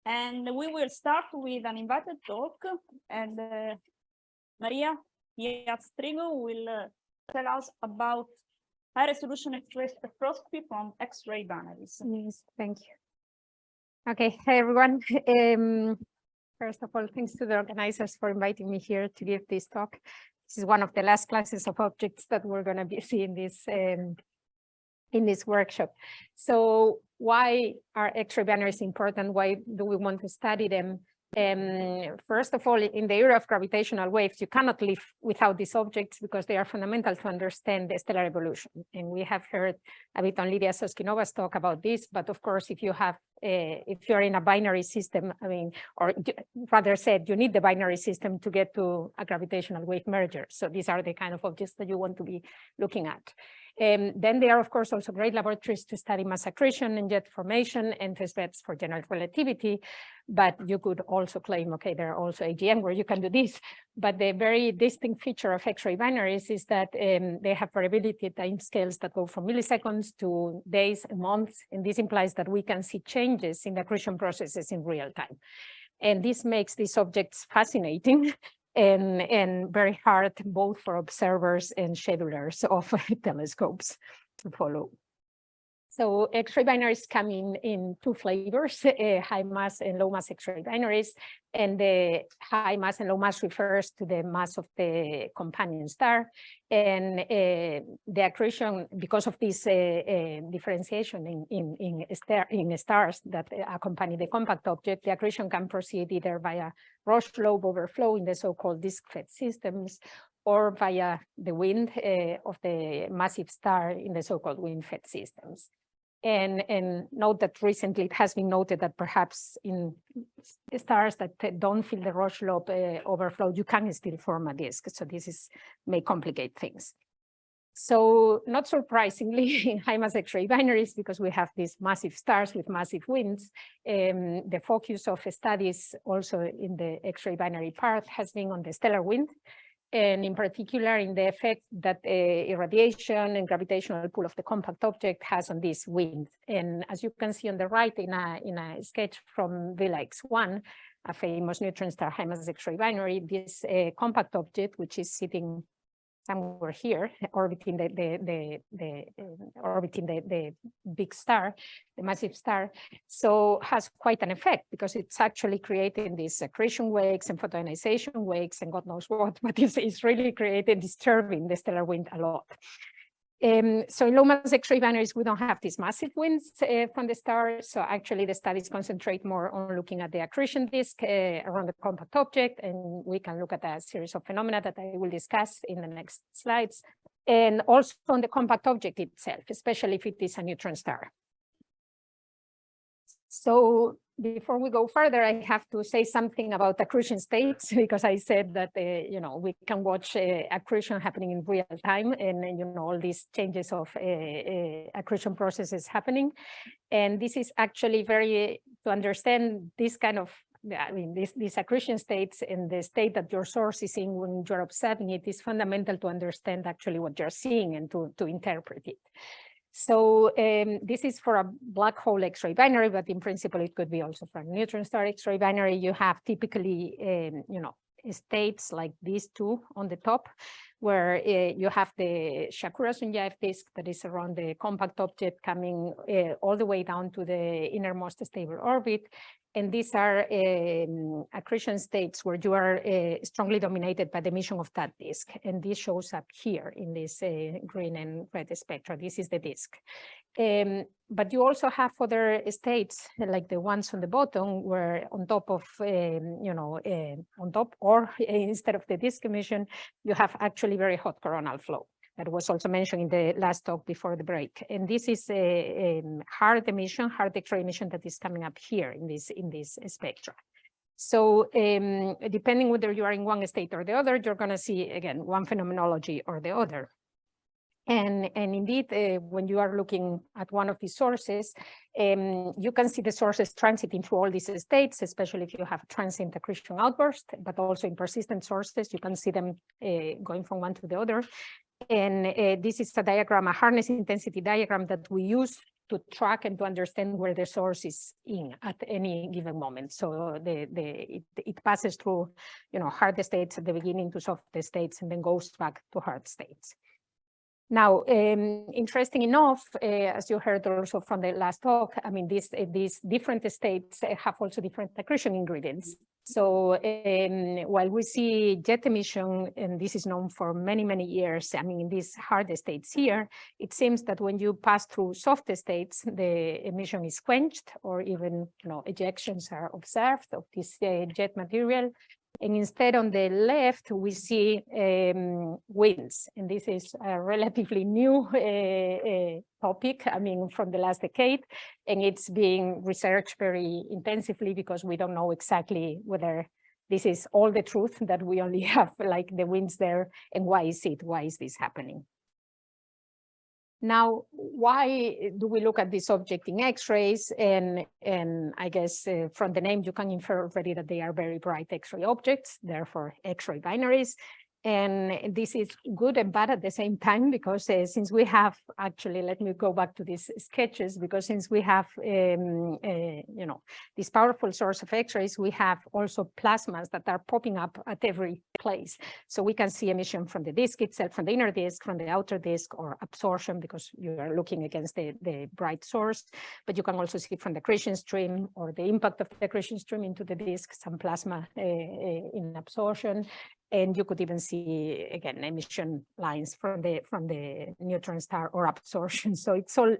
And we will start with an invited talk, and María Díaz Trigo will tell us about High Resolution X-ray Spectroscopy from X-ray binaries. Yes, thank you. Okay, hi everyone. First of all, thanks to the organizers for inviting me here to give this talk. This is one of the last classes of objects that we're going to be seeing in this workshop. So why are X-ray binaries important? Why do we want to study them? First of all, in the era of gravitational waves, you cannot live without these objects because they are fundamental to understand the stellar evolution. And we have heard a bit on Lydia Soskinova's talk about this, but of course, if you're in a binary system, I mean, or rather said, you need the binary system to get to a gravitational wave merger. So these are the kind of objects that you want to be looking at. Then they are, of course, also great laboratories to study mass accretion and jet formation and test beds for general relativity. But you could also claim, okay, there are also AGN where you can do this. But the very distinct feature of X-ray binaries is that they have variability timescales that go from milliseconds to days and months. And this implies that we can see changes in the accretion processes in real time. And this makes these objects fascinating and very hard both for observers and schedulers of telescopes to follow. So X-ray binaries come in two flavors, high mass and low mass X-ray binaries. And the high mass and low mass refers to the mass of the companion star. And the accretion, because of this differentiation in stars that accompany the compact object, the accretion can proceed either via Roche lobe overflow in the so-called disk-fed systems, or via the wind of the massive star in the so-called wind-fed systems. And note that recently it has been noted that perhaps in stars that don't feel the Roche lobe overflow, you can still form a disk. So this may complicate things. So not surprisingly, in high mass X-ray binaries, because we have these massive stars with massive winds, the focus of studies also in the X-ray binary part has been on the stellar wind, and in particular in the effect that irradiation and gravitational pull of the compact object has on this wind. And as you can see on the right in a sketch from Vela X1, a famous neutron star high mass X-ray binary, this compact object, which is sitting somewhere here, orbiting the big star, the massive star, so has quite an effect because it's actually creating these accretion wakes and photoionization wakes and God knows what, but it's really disturbing the stellar wind a lot. So in low mass X-ray binaries, we don't have these massive winds from the star. So actually the studies concentrate more on looking at the accretion disk around the compact object. And we can look at a series of phenomena that I will discuss in the next slides. And also on the compact object itself, especially if it is a neutron star. So before we go further, I have to say something about accretion states, because I said that, we can watch accretion happening in real time and, all these changes of accretion processes happening. And this is actually to understand this kind of, these accretion states and the state that your source is in when you're observing it is fundamental to understand actually what you're seeing and to interpret it. So this is for a black hole X-ray binary, but in principle, it could be also for a neutron star X-ray binary. You have typically, states like these two on the top, where you have the Shakura-Sunyaev disk that is around the compact object coming all the way down to the innermost stable orbit. And these are accretion states where you are strongly dominated by the emission of that disk. And this shows up here in this green and red spectra. This is the disk. But you also have other states like the ones on the bottom where on top of, on top or instead of the disk emission, you have actually very hot coronal flow. That was also mentioned in the last talk before the break. And this is a hard X-ray emission that is coming up here in this spectra. So depending whether you are in one state or the other, you're going to see, again, one phenomenology or the other. And indeed, when you are looking at one of these sources, you can see the sources transiting through all these states, especially if you have transient accretion outburst, but also in persistent sources, you can see them going from one to the other. And this is a diagram, a hardness intensity diagram that we use track and to understand where the source is in at any given moment. So it passes through, hard states at the beginning to soft states and then goes back to hard states. Now, interesting enough, as you heard also from the last talk, I mean, these different states have also different accretion ingredients. So while we see jet emission, and this is known for many, many years, I mean, in these hard states here, it seems that when you pass through soft states, the emission is quenched, or even, ejections are observed of this jet material. And instead on the left, we see winds. And this is a relatively new topic, I mean, from the last decade. And it's being researched very intensively because we don't know exactly whether this is all the truth, that we only have like the winds there, and why is it? Why is this happening? Now, why do we look at this object in X-rays? And I guess from the name, you can infer already that they are very bright X-ray objects, therefore X-ray binaries. And this is good and bad at the same time, because since we have, actually, let me go back to these sketches, because since we have, this powerful source of X-rays, we have also plasmas that are popping up at every place. So we can see emission from the disk itself, from the inner disk, from the outer disk, or absorption, because you are looking against the bright source. But you can also see from the accretion stream, or the impact of the accretion stream into the disk, some plasma in absorption. And you could even see, again, emission lines from the neutron star or absorption. So it's all,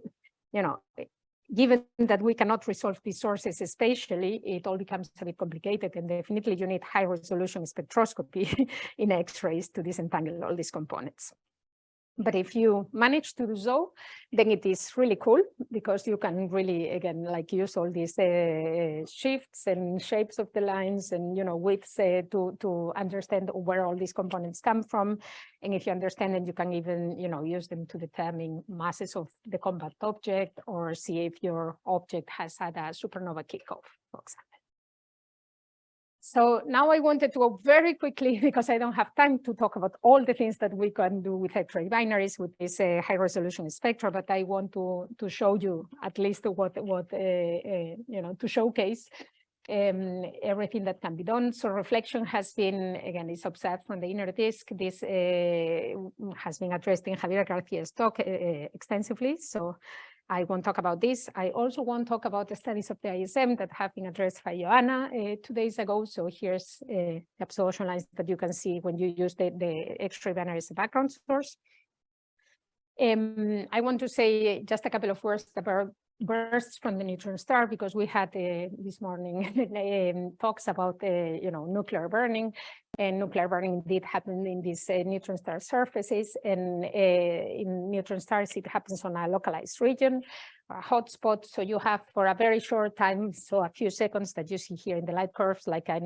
given that we cannot resolve these sources spatially, it all becomes a bit complicated. And definitely you need high resolution spectroscopy in X-rays to disentangle all these components. But if you manage to do so, then it is really cool, because you can really, again, like use all these shifts and shapes of the lines and, widths to understand where all these components come from. And if you understand them, you can even, use them to determine masses of the compact object, or see if your object has had a supernova kickoff, for example. So now I wanted to go very quickly, because I don't have time to talk about all the things that we can do with X-ray binaries with this high resolution spectra, but I want to show you at least what to showcase everything that can be done. So reflection has been, again, is observed from the inner disk. This has been addressed in Javier Garcia's talk extensively. So I won't talk about this. I also won't talk about the studies of the ISM that have been addressed by Joanna 2 days ago. So here's the absorption lines that you can see when you use the X-ray binary as a background source. I want to say just a couple of words about bursts from the neutron star, because we had this morning talks about nuclear burning, and nuclear burning did happen in these neutron star surfaces, and in neutron stars it happens on a localized region, a hotspot. So you have, for a very short time, so a few seconds that you see here in the light curves, like an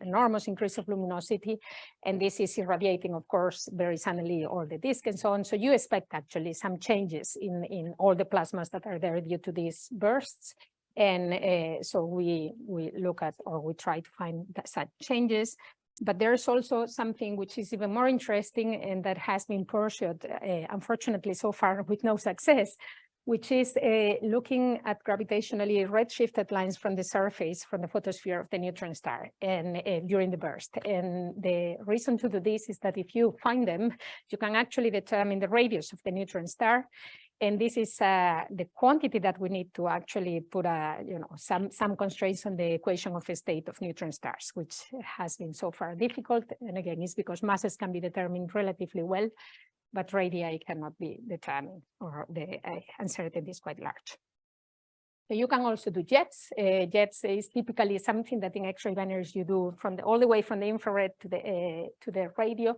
enormous increase of luminosity, and this is irradiating, of course, very suddenly all the disk and so on. So you expect actually some changes in all the plasmas that are there due to these bursts. And so we look at, or we try to find such changes. But there's also something which is even more interesting, and that has been pursued, unfortunately, so far with no success, which is looking at gravitationally redshifted lines from the surface, from the photosphere of the neutron star, and during the burst. And the reason to do this is that if you find them, you can actually determine the radius of the neutron star. And this is the quantity that we need to actually put some constraints on the equation of a state of neutron stars, which has been so far difficult. And again, it's because masses can be determined relatively well, but radii cannot be determined, or the uncertainty is quite large. So you can also do jets. Jets is typically something that in X-ray binaries you do all the way from the infrared to the radio.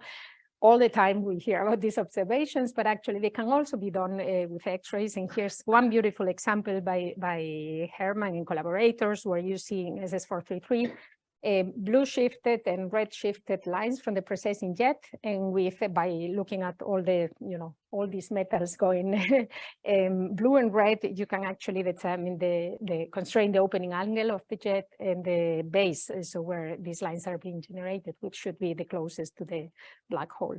All the time we hear about these observations, but actually they can also be done with X-rays. And here's one beautiful example by Herman and collaborators, where you see in SS433 blue shifted and red shifted lines from the precessing jet, and by looking at all the all these metals going blue and red, you can actually determine constrain the opening angle of the jet and the base, so where these lines are being generated, which should be the closest to the black hole.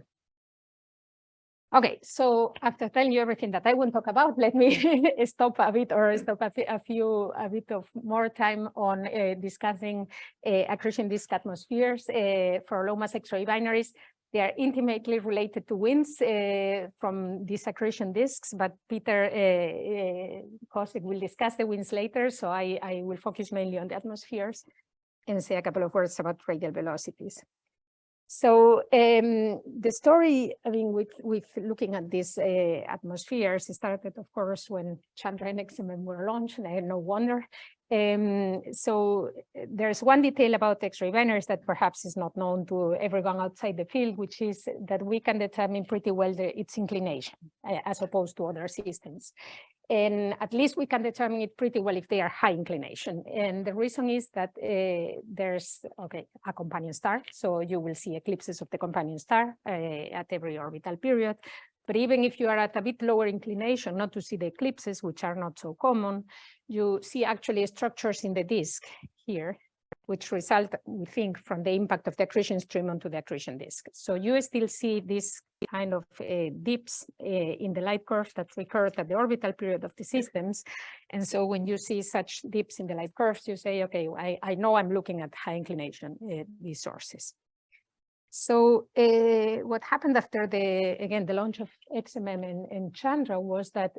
Okay, so after telling you everything that I won't talk about, let me stop a bit or stop a bit of more time on discussing accretion disk atmospheres for low mass X-ray binaries. They are intimately related to winds from these accretion disks, but Peter Kosick will discuss the winds later, so I will focus mainly on the atmospheres and say a couple of words about radial velocities. So the story, I mean, with looking at these atmospheres, started, of course, when Chandra and XMM were launched, and no wonder. So there's one detail about X-ray binaries that perhaps is not known to everyone outside the field, which is that we can determine pretty well its inclination as opposed to other systems. And at least we can determine it pretty well if they are high inclination. And the reason is that there's a companion star. So you will see eclipses of the companion star at every orbital period. But even if you are at a bit lower inclination, not to see the eclipses, which are not so common, you see actually structures in the disk here, which result, we think, from the impact of the accretion stream onto the accretion disk. So you still see this kind of dips in the light curves that recur at the orbital period of the systems. And so when you see such dips in the light curves, you say, okay, I know I'm looking at high inclination, these sources. So what happened after the launch of XMM and Chandra was that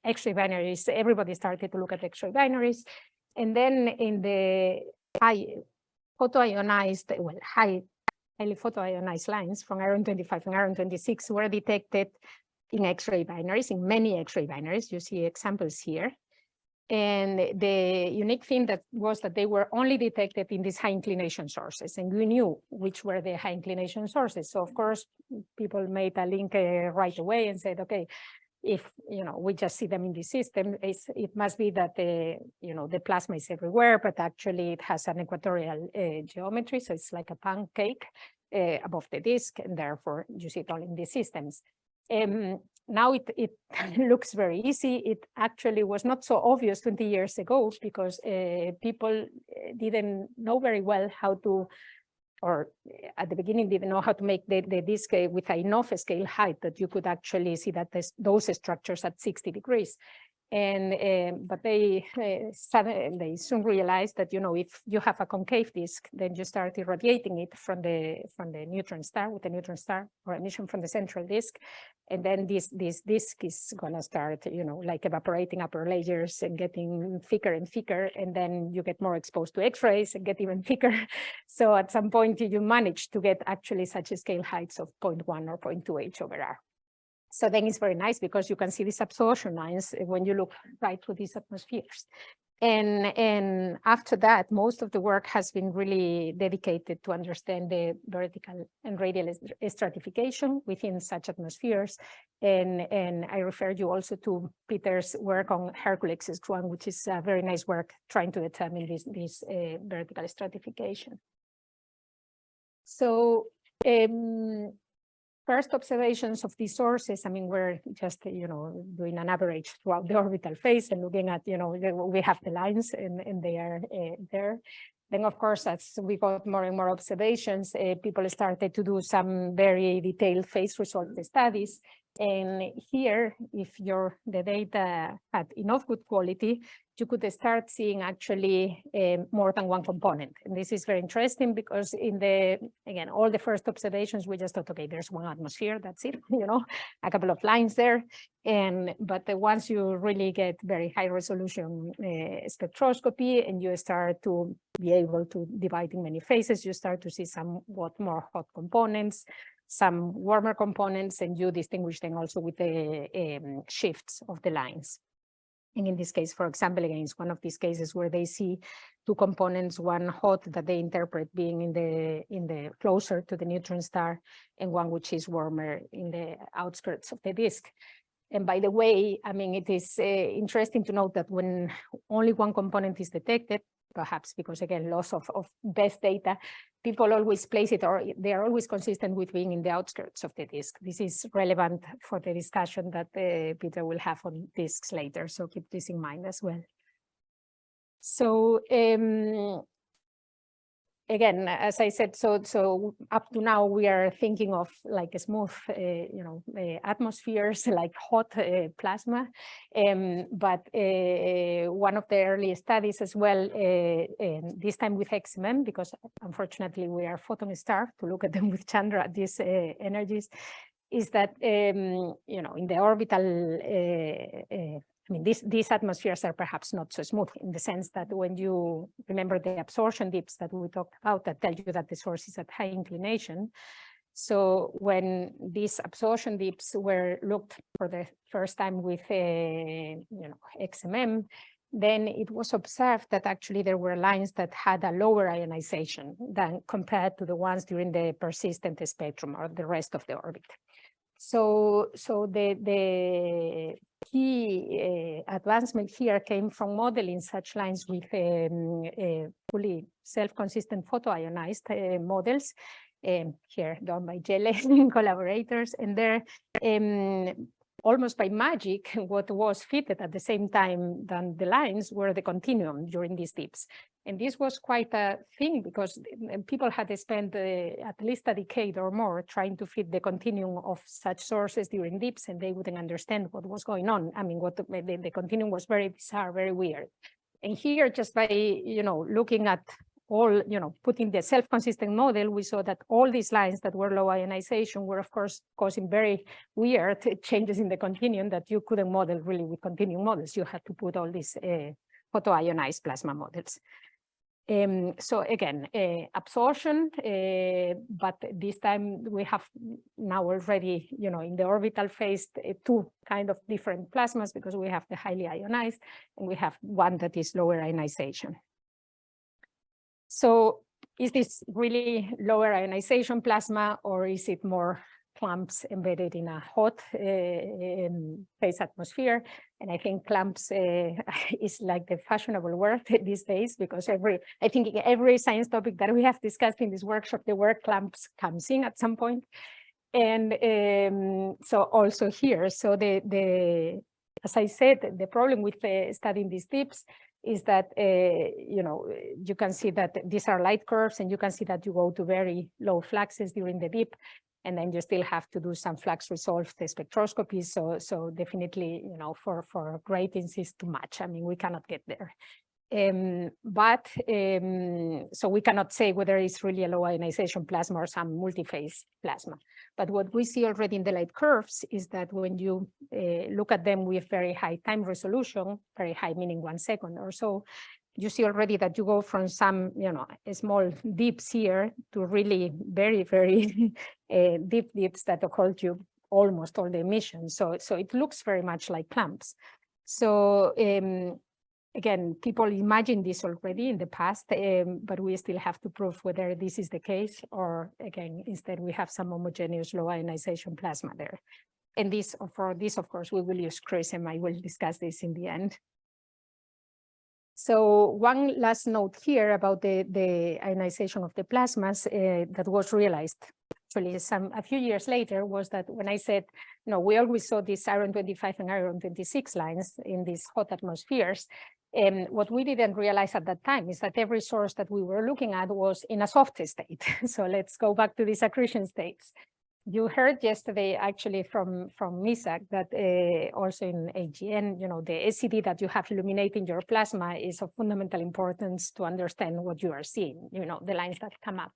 X-ray binaries, everybody started to look at X-ray binaries. And then in the highly photoionized lines from iron 25 and iron 26 were detected in X-ray binaries, in many X-ray binaries. You see examples here. And the unique thing was that they were only detected in these high inclination sources, and we knew which were the high inclination sources. So of course, people made a link right away and said, okay, if we just see them in the system, it must be that the plasma is everywhere, but actually it has an equatorial geometry, so it's like a pancake above the disk, and therefore you see it all in the systems. Now it looks very easy. It actually was not so obvious 20 years ago because people didn't know very well how to, or at the beginning didn't know how to make the disk with enough scale height that you could actually see that those structures at 60 degrees. And but they soon realized that if you have a concave disk, then you start irradiating it from the neutron star with a neutron star or emission from the central disk, and then this disk is gonna start like evaporating upper layers and getting thicker and thicker, and then you get more exposed to X-rays and get even thicker. So at some point you manage to get actually such scale heights of 0.1 or 0.2 H over R. So then it's very nice because you can see these absorption lines when you look right through these atmospheres. And after that, most of the work has been really dedicated to understand the vertical and radial stratification within such atmospheres. And I refer you also to Peter's work on Hercules X1, which is a very nice work trying to determine this vertical stratification. So first observations of these sources, I mean, we're just, doing an average throughout the orbital phase and looking at, we have the lines and they are there. Then, of course, as we got more and more observations, people started to do some very detailed phase result studies. And here, if the data had enough good quality, you could start seeing actually more than one component. And this is very interesting because again, all the first observations, we just thought, okay, there's one atmosphere, that's it, a couple of lines there. But once you really get very high resolution spectroscopy and you start to be able to divide in many phases, you start to see somewhat more hot components, some warmer components, and you distinguish them also with the shifts of the lines. And in this case, for example, again, it's one of these cases where they see two components, one hot that they interpret being in the closer to the neutron star, and one which is warmer in the outskirts of the disk. And by the way, I mean, it is interesting to note that when only one component is detected, perhaps because, again, loss of best data, people always place it, or they are always consistent with being in the outskirts of the disk. This is relevant for the discussion that Peter will have on disks later, so keep this in mind as well. So again, as I said, so up to now we are thinking of like a smooth, atmospheres, like hot plasma. But one of the early studies as well, this time with XMM, because unfortunately we are photon starved to look at them with Chandra at these energies, is that in the orbital I mean, these atmospheres are perhaps not so smooth in the sense that when you remember the absorption dips that we talked about that tell you that the source is at high inclination. So when these absorption dips were looked for the first time with XMM, then it was observed that actually there were lines that had a lower ionization than compared to the ones during the persistent spectrum or the rest of the orbit. So the key advancement here came from modeling such lines with fully self-consistent photoionized models, here done by Jelle and collaborators, and there almost by magic, what was fitted at the same time than the lines were the continuum during these dips. And this was quite a thing because people had spent at least a decade or more trying to fit the continuum of such sources during dips, and they wouldn't understand what was going on. I mean, what the continuum was very bizarre, very weird. And here, just by looking at all, putting the self-consistent model, we saw that all these lines that were low ionization were, of course, causing very weird changes in the continuum that you couldn't model really with continuum models. You had to put all these photoionized plasma models. So again, absorption, but this time we have now already, in the orbital phase, two kind of different plasmas because we have the highly ionized and we have one that is lower ionization. So is this really lower ionization plasma or is it more clumps embedded in a hot phase atmosphere? And I think clumps is like the fashionable word these days because I think every science topic that we have discussed in this workshop, the word clumps comes in at some point. And so also here, so as I said, the problem with studying these dips is that, you can see that these are light curves and you can see that you go to very low fluxes during the dip. And then you still have to do some flux resolved spectroscopy. So definitely, for gratings is too much. I mean, we cannot get there. So we cannot say whether it's really a low ionization plasma or some multi-phase plasma. But what we see already in the light curves is that when you look at them with very high time resolution, very high meaning 1 second or so, you see already that you go from some, small dips here to really very, very deep dips that occult you almost all the emissions. So it looks very much like clumps. So again, people imagined this already in the past, but we still have to prove whether this is the case or again, instead we have some homogeneous low ionization plasma there. And for this, of course, we will use Chris and I will discuss this in the end. So one last note here about the ionization of the plasmas that was realized actually a few years later was that when I said, we always saw these iron 25 and iron 26 lines in these hot atmospheres. What we didn't realize at that time is that every source that we were looking at was in a soft state. So let's go back to these accretion states. You heard yesterday actually from Misak that also in AGN, the SED that you have illuminating your plasma is of fundamental importance to understand what you are seeing, the lines that come up.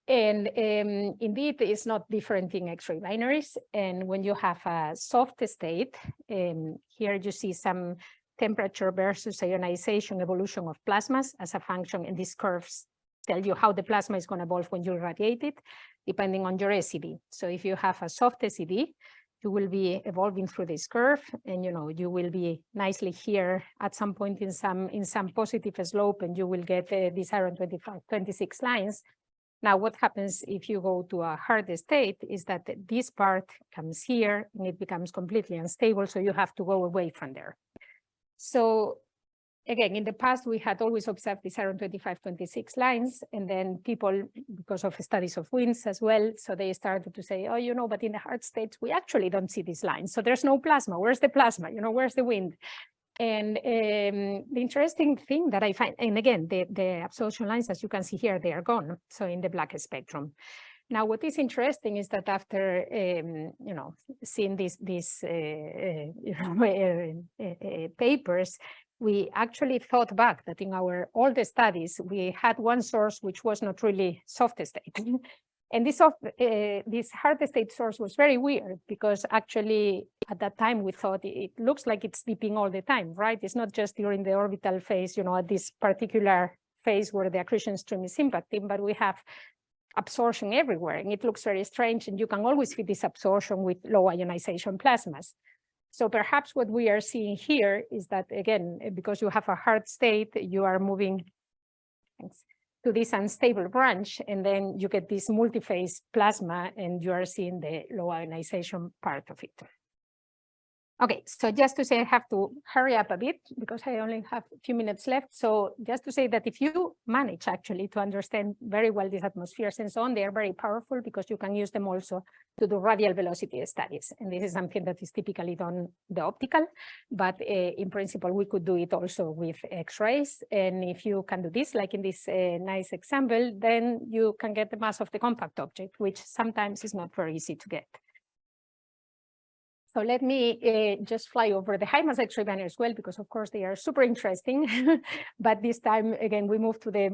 And indeed, it's not different in X-ray binaries. And when you have a soft state, here you see some temperature versus ionization evolution of plasmas as a function, and these curves tell you how the plasma is going to evolve when you irradiate it, depending on your SED. So if you have a soft SED, you will be evolving through this curve, and you will be nicely here at some point in some positive slope, and you will get these iron 25, 26 lines. Now, what happens if you go to a hard state is that this part comes here and it becomes completely unstable, so you have to go away from there. So again, in the past, we had always observed these iron 25, 26 lines, and then people, because of studies of winds as well, so they started to say, oh, but in the hard states, we actually don't see these lines. So there's no plasma. Where's the plasma? Where's the wind? And the interesting thing that I find, and again, the absorption lines, as you can see here, they are gone. So in the black spectrum. Now, what is interesting is that after, seeing these papers, we actually thought back that in our older studies, we had one source which was not really soft state. And this hard state source was very weird because actually at that time we thought it looks like it's dipping all the time, right? It's not just during the orbital phase, at this particular phase where the accretion stream is impacting, but we have absorption everywhere, and it looks very strange, and you can always fit this absorption with low ionization plasmas. So perhaps what we are seeing here is that, again, because you have a hard state, you are moving to this unstable branch, and then you get this multi-phase plasma, and you are seeing the low ionization part of it. Okay, so just to say, I have to hurry up a bit because I only have a few minutes left. So just to say that if you manage actually to understand very well these atmospheres and so on, they are very powerful because you can use them also to do radial velocity studies. And this is something that is typically done the optical, but in principle, we could do it also with X-rays. And if you can do this, like in this nice example, then you can get the mass of the compact object, which sometimes is not very easy to get. So let me just fly over the high mass X-ray binaries as well, because of course they are super interesting. But this time, again, we move to the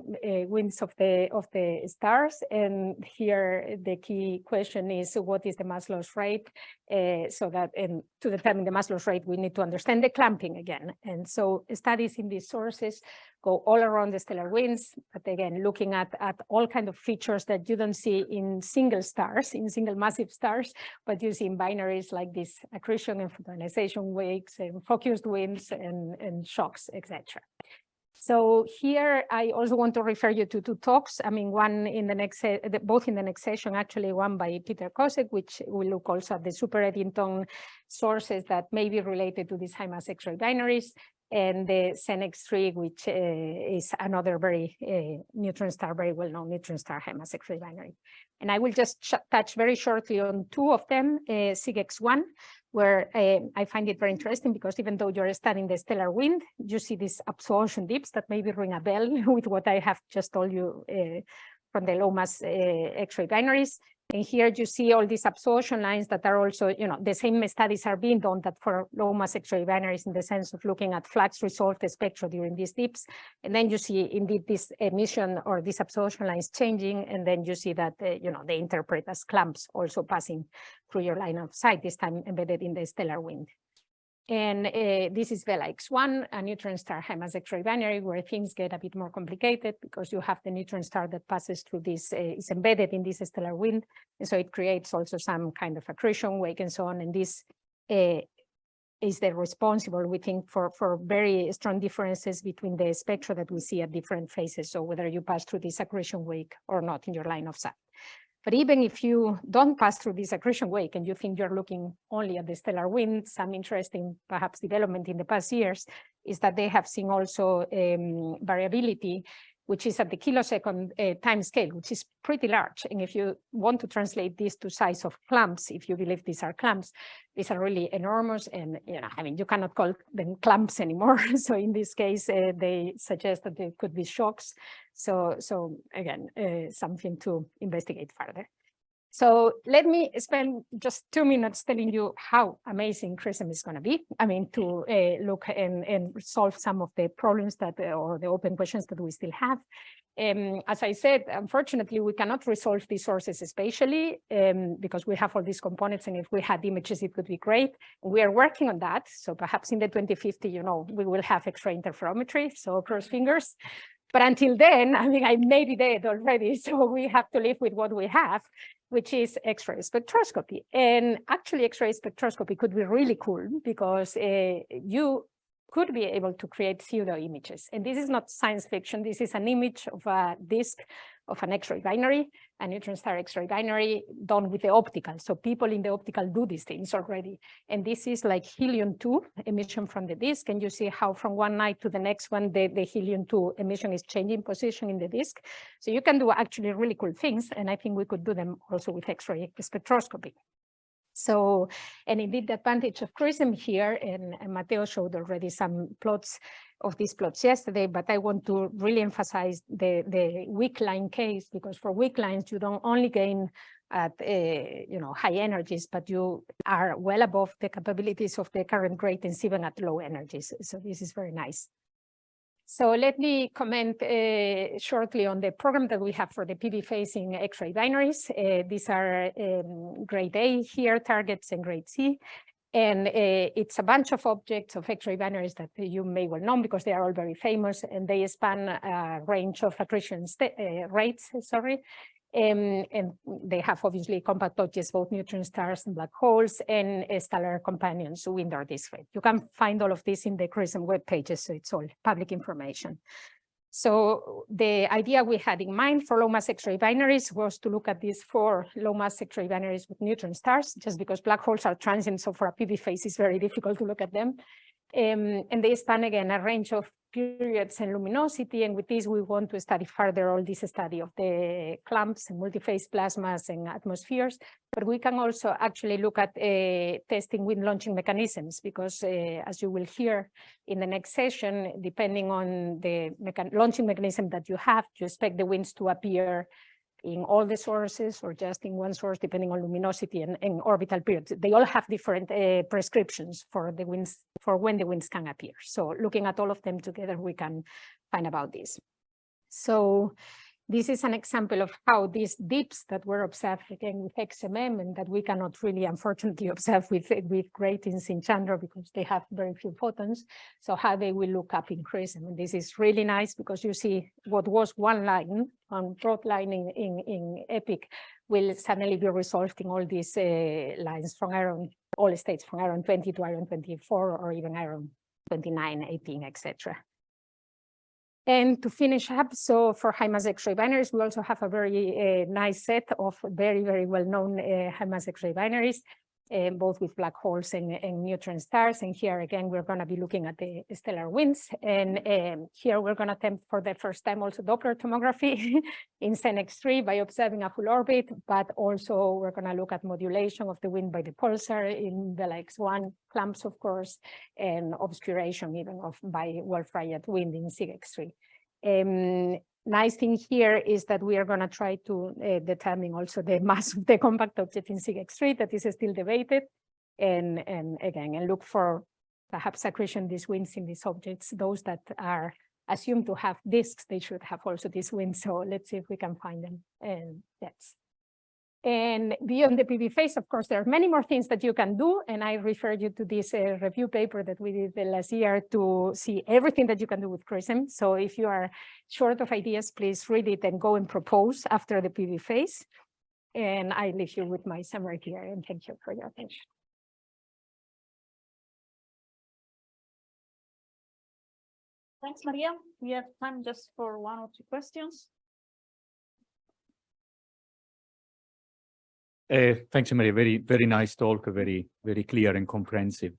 winds of the stars. And here the key question is, what is the mass loss rate? So that to determine the mass loss rate, we need to understand the clamping again. And so studies in these sources go all around the stellar winds, but again, looking at all kinds of features that you don't see in single stars, in single massive stars, but you see in binaries like this accretion and photonization wakes and focused winds and shocks, etc. So here I also want to refer you to two talks. I mean, one in the next, both in the next session, actually one by Peter Kosek, which will look also at the super Eddington sources that may be related to these high mass X-ray binaries, and the Cen X-3, which is another very neutron star, very well-known neutron star high mass X-ray binary. And I will just touch very shortly on two of them, SIGX1, where I find it very interesting because even though you're studying the stellar wind, you see these absorption dips that maybe ring a bell with what I have just told you from the low mass X-ray binaries. And here you see all these absorption lines that are also, the same studies are being done that for low mass X-ray binaries in the sense of looking at flux resolved spectra during these dips. And then you see indeed this emission or these absorption lines changing. And then you see that, they interpret as clumps also passing through your line of sight, this time embedded in the stellar wind. And this is Vela X1, a neutron star high mass X-ray binary, where things get a bit more complicated because you have the neutron star that passes through this, is embedded in this stellar wind. And so it creates also some kind of accretion wake and so on. And this is the responsible, we think, for very strong differences between the spectra that we see at different phases. So whether you pass through this accretion wake or not in your line of sight. But even if you don't pass through this accretion wake and you think you're looking only at the stellar wind, some interesting perhaps development in the past years is that they have seen also variability, which is at the kilosecond time scale, which is pretty large. And if you want to translate this to size of clumps, if you believe these are clumps, these are really enormous. And, you cannot call them clumps anymore. So in this case, they suggest that they could be shocks. So again, something to investigate further. So let me spend just 2 minutes telling you how amazing CRISM is going to be. I mean, to look and solve some of the problems that, or the open questions that we still have. As I said, unfortunately, we cannot resolve these sources spatially because we have all these components, and if we had images, it would be great. We are working on that. So perhaps in the 2050, we will have X-ray interferometry. So cross fingers. But until then, I mean, I may be dead already. So we have to live with what we have, which is X-ray spectroscopy. And actually, X-ray spectroscopy could be really cool because you could be able to create pseudo images. And this is not science fiction. This is an image of a disk of an X-ray binary, a neutron star X-ray binary done with the optical. So people in the optical do these things already. And this is like helium-2 emission from the disk. And you see how from one night to the next one, the helium-2 emission is changing position in the disk. So you can do actually really cool things. And I think we could do them also with X-ray spectroscopy. So, and indeed the advantage of CRISM here, and Matteo showed already some plots of these plots yesterday, but I want to really emphasize the weak line case, because for weak lines, you don't only gain at high energies, but you are well above the capabilities of the current gratings even at low energies. So this is very nice. So let me comment shortly on the program that we have for the PV facing X-ray binaries. These are grade A here, targets, and grade C. And it's a bunch of objects of X-ray binaries that you may well know because they are all very famous, and they span a range of accretion rates, and they have obviously compact objects, both neutron stars and black holes, and stellar companions under this rate. You can find all of this in the CRISM web pages, so it's all public information. So the idea we had in mind for low mass X-ray binaries was to look at these 4 low mass X-ray binaries with neutron stars, just because black holes are transient, so for a PV phase it's very difficult to look at them. And they span again a range of periods and luminosity, and with this we want to study further all this study of the clumps and multi-phase plasmas and atmospheres, but we can also actually look at testing wind launching mechanisms, because as you will hear in the next session, depending on the launching mechanism that you have, you expect the winds to appear in all the sources or just in one source, depending on luminosity and orbital periods. They all have different prescriptions for the winds, for when the winds can appear. So looking at all of them together, we can find about this. So this is an example of how these dips that were observed again with XMM, and that we cannot really, unfortunately, observe with gratings in Chandra because they have very few photons. So how they will look up in CRISM. And this is really nice because you see what was one line, on broad line in EPIC, will suddenly be resolved in all these lines from iron, all states from iron 20 to iron 24, or even iron 29, 18, etc. And to finish up, so for high mass X-ray binaries, we also have a very nice set of very, very well-known high mass X-ray binaries, both with black holes and neutron stars. And here again, we're going to be looking at the stellar winds. And here we're going to attempt for the first time also Doppler tomography in Cen X-3 by observing a full orbit, but also we're going to look at modulation of the wind by the pulsar in the X1 clumps, of course, and obscuration even by Wolf-Rayet wind in Cen X-3. Nice thing here is that we are going to try to determine also the mass of the compact object in Cen X-3 that is still debated, and look for perhaps accretion these winds in these objects. Those that are assumed to have disks, they should have also these winds. So let's see if we can find them. And that's. And beyond the PV phase, of course, there are many more things that you can do. And I refer you to this review paper that we did last year to see everything that you can do with CRISM. So if you are short of ideas, please read it and go and propose after the PV phase. And I leave you with my summary here, and thank you for your attention. Thanks, Maria. We have time just for 1 or 2 questions. Thanks, Maria. Very, very nice talk. Very, very clear and comprehensive.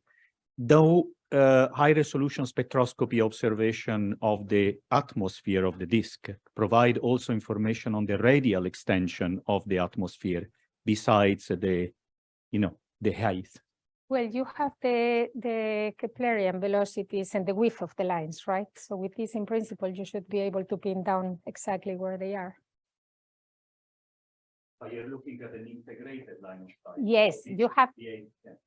Though high resolution spectroscopy observation of the atmosphere of the disk provide also information on the radial extension of the atmosphere besides the height. Well, you have the Keplerian velocities and the width of the lines, right? So with this, in principle, you should be able to pin down exactly where they are. You're looking at an integrated line of sight. Yes, you have,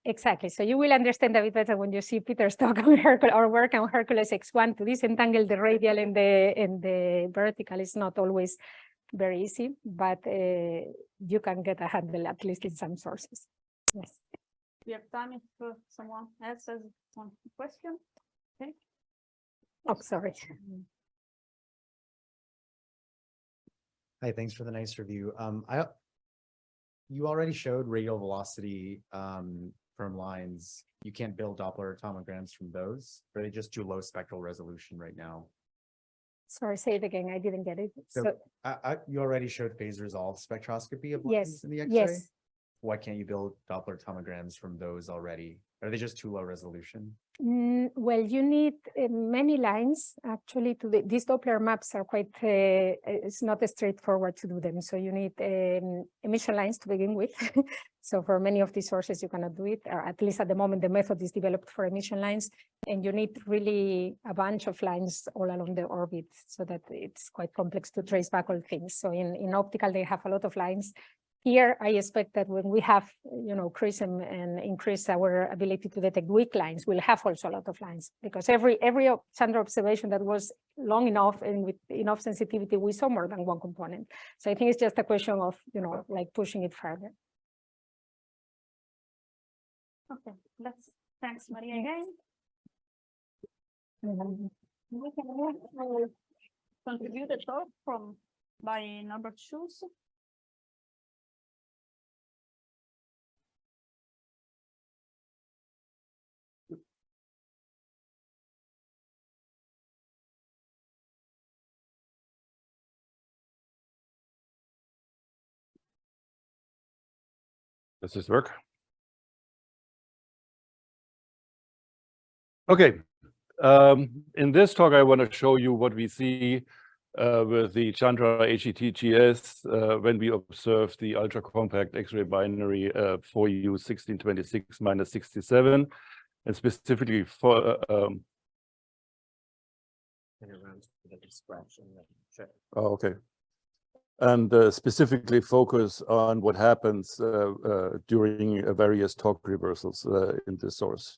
exactly. So you will understand a bit better when you see Peter's talk on Hercules, or work on Hercules X1 to disentangle the radial and the vertical is not always very easy, but you can get a handle at least in some sources. Yes. We have time if someone else has one question. Okay. Oh, sorry. Hi, thanks for the nice review. You already showed radial velocity from lines. You can't build Doppler tomograms from those, or are they just too low spectral resolution right now? Sorry, say it again. I didn't get it. So you already showed phase resolve spectroscopy of lines yes, in the X-ray. yes. Why can't you build Doppler tomograms from those already? Are they just too low resolution? Well, you need many lines actually to these Doppler maps are quite, it's not straightforward to do them. So you need emission lines to begin with. So for many of these sources, you cannot do it, or at least at the moment, the method is developed for emission lines. And you need really a bunch of lines all along the orbit so that it's quite complex to trace back all things. So in optical, they have a lot of lines. Here, I expect that when we have, increase and increase our ability to detect weak lines, we'll have also a lot of lines, because every Chandra observation that was long enough and with enough sensitivity, we saw more than one component. So I think it's just a question of, like pushing it further. Okay, thanks, Maria, again. We can contribute a talk by Norbert Schulz. Does this work? Okay. In this talk, I want to show you what we see with the Chandra HETGS when we observe the ultra-compact X-ray binary 4U1626-67, and specifically for okay. And specifically focus on what happens during various torque reversals in this source.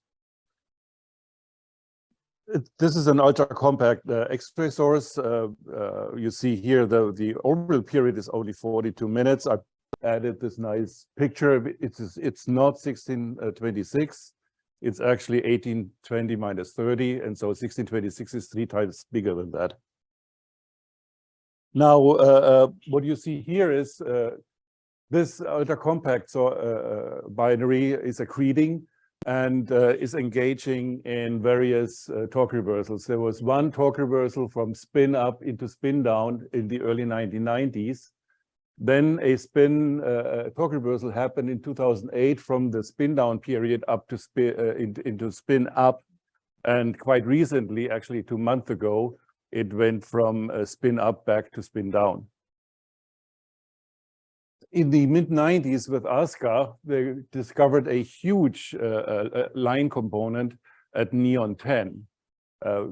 This is an ultra-compact X-ray source. You see here the orbital period is only 42 minutes. I added this nice picture. It's not 1626. It's actually 1820 minus 30, and so 1626 is 3 times bigger than that. Now, what you see here is this ultra-compact binary is accreting and is engaging in various torque reversals. There was one torque reversal from spin up into spin down in the early 1990s. Then a torque reversal happened in 2008 from the spin down period up to into spin up. And quite recently, actually 2 months ago, it went from spin up back to spin down. In the mid-90s with ASCA, they discovered a huge line component at neon 10,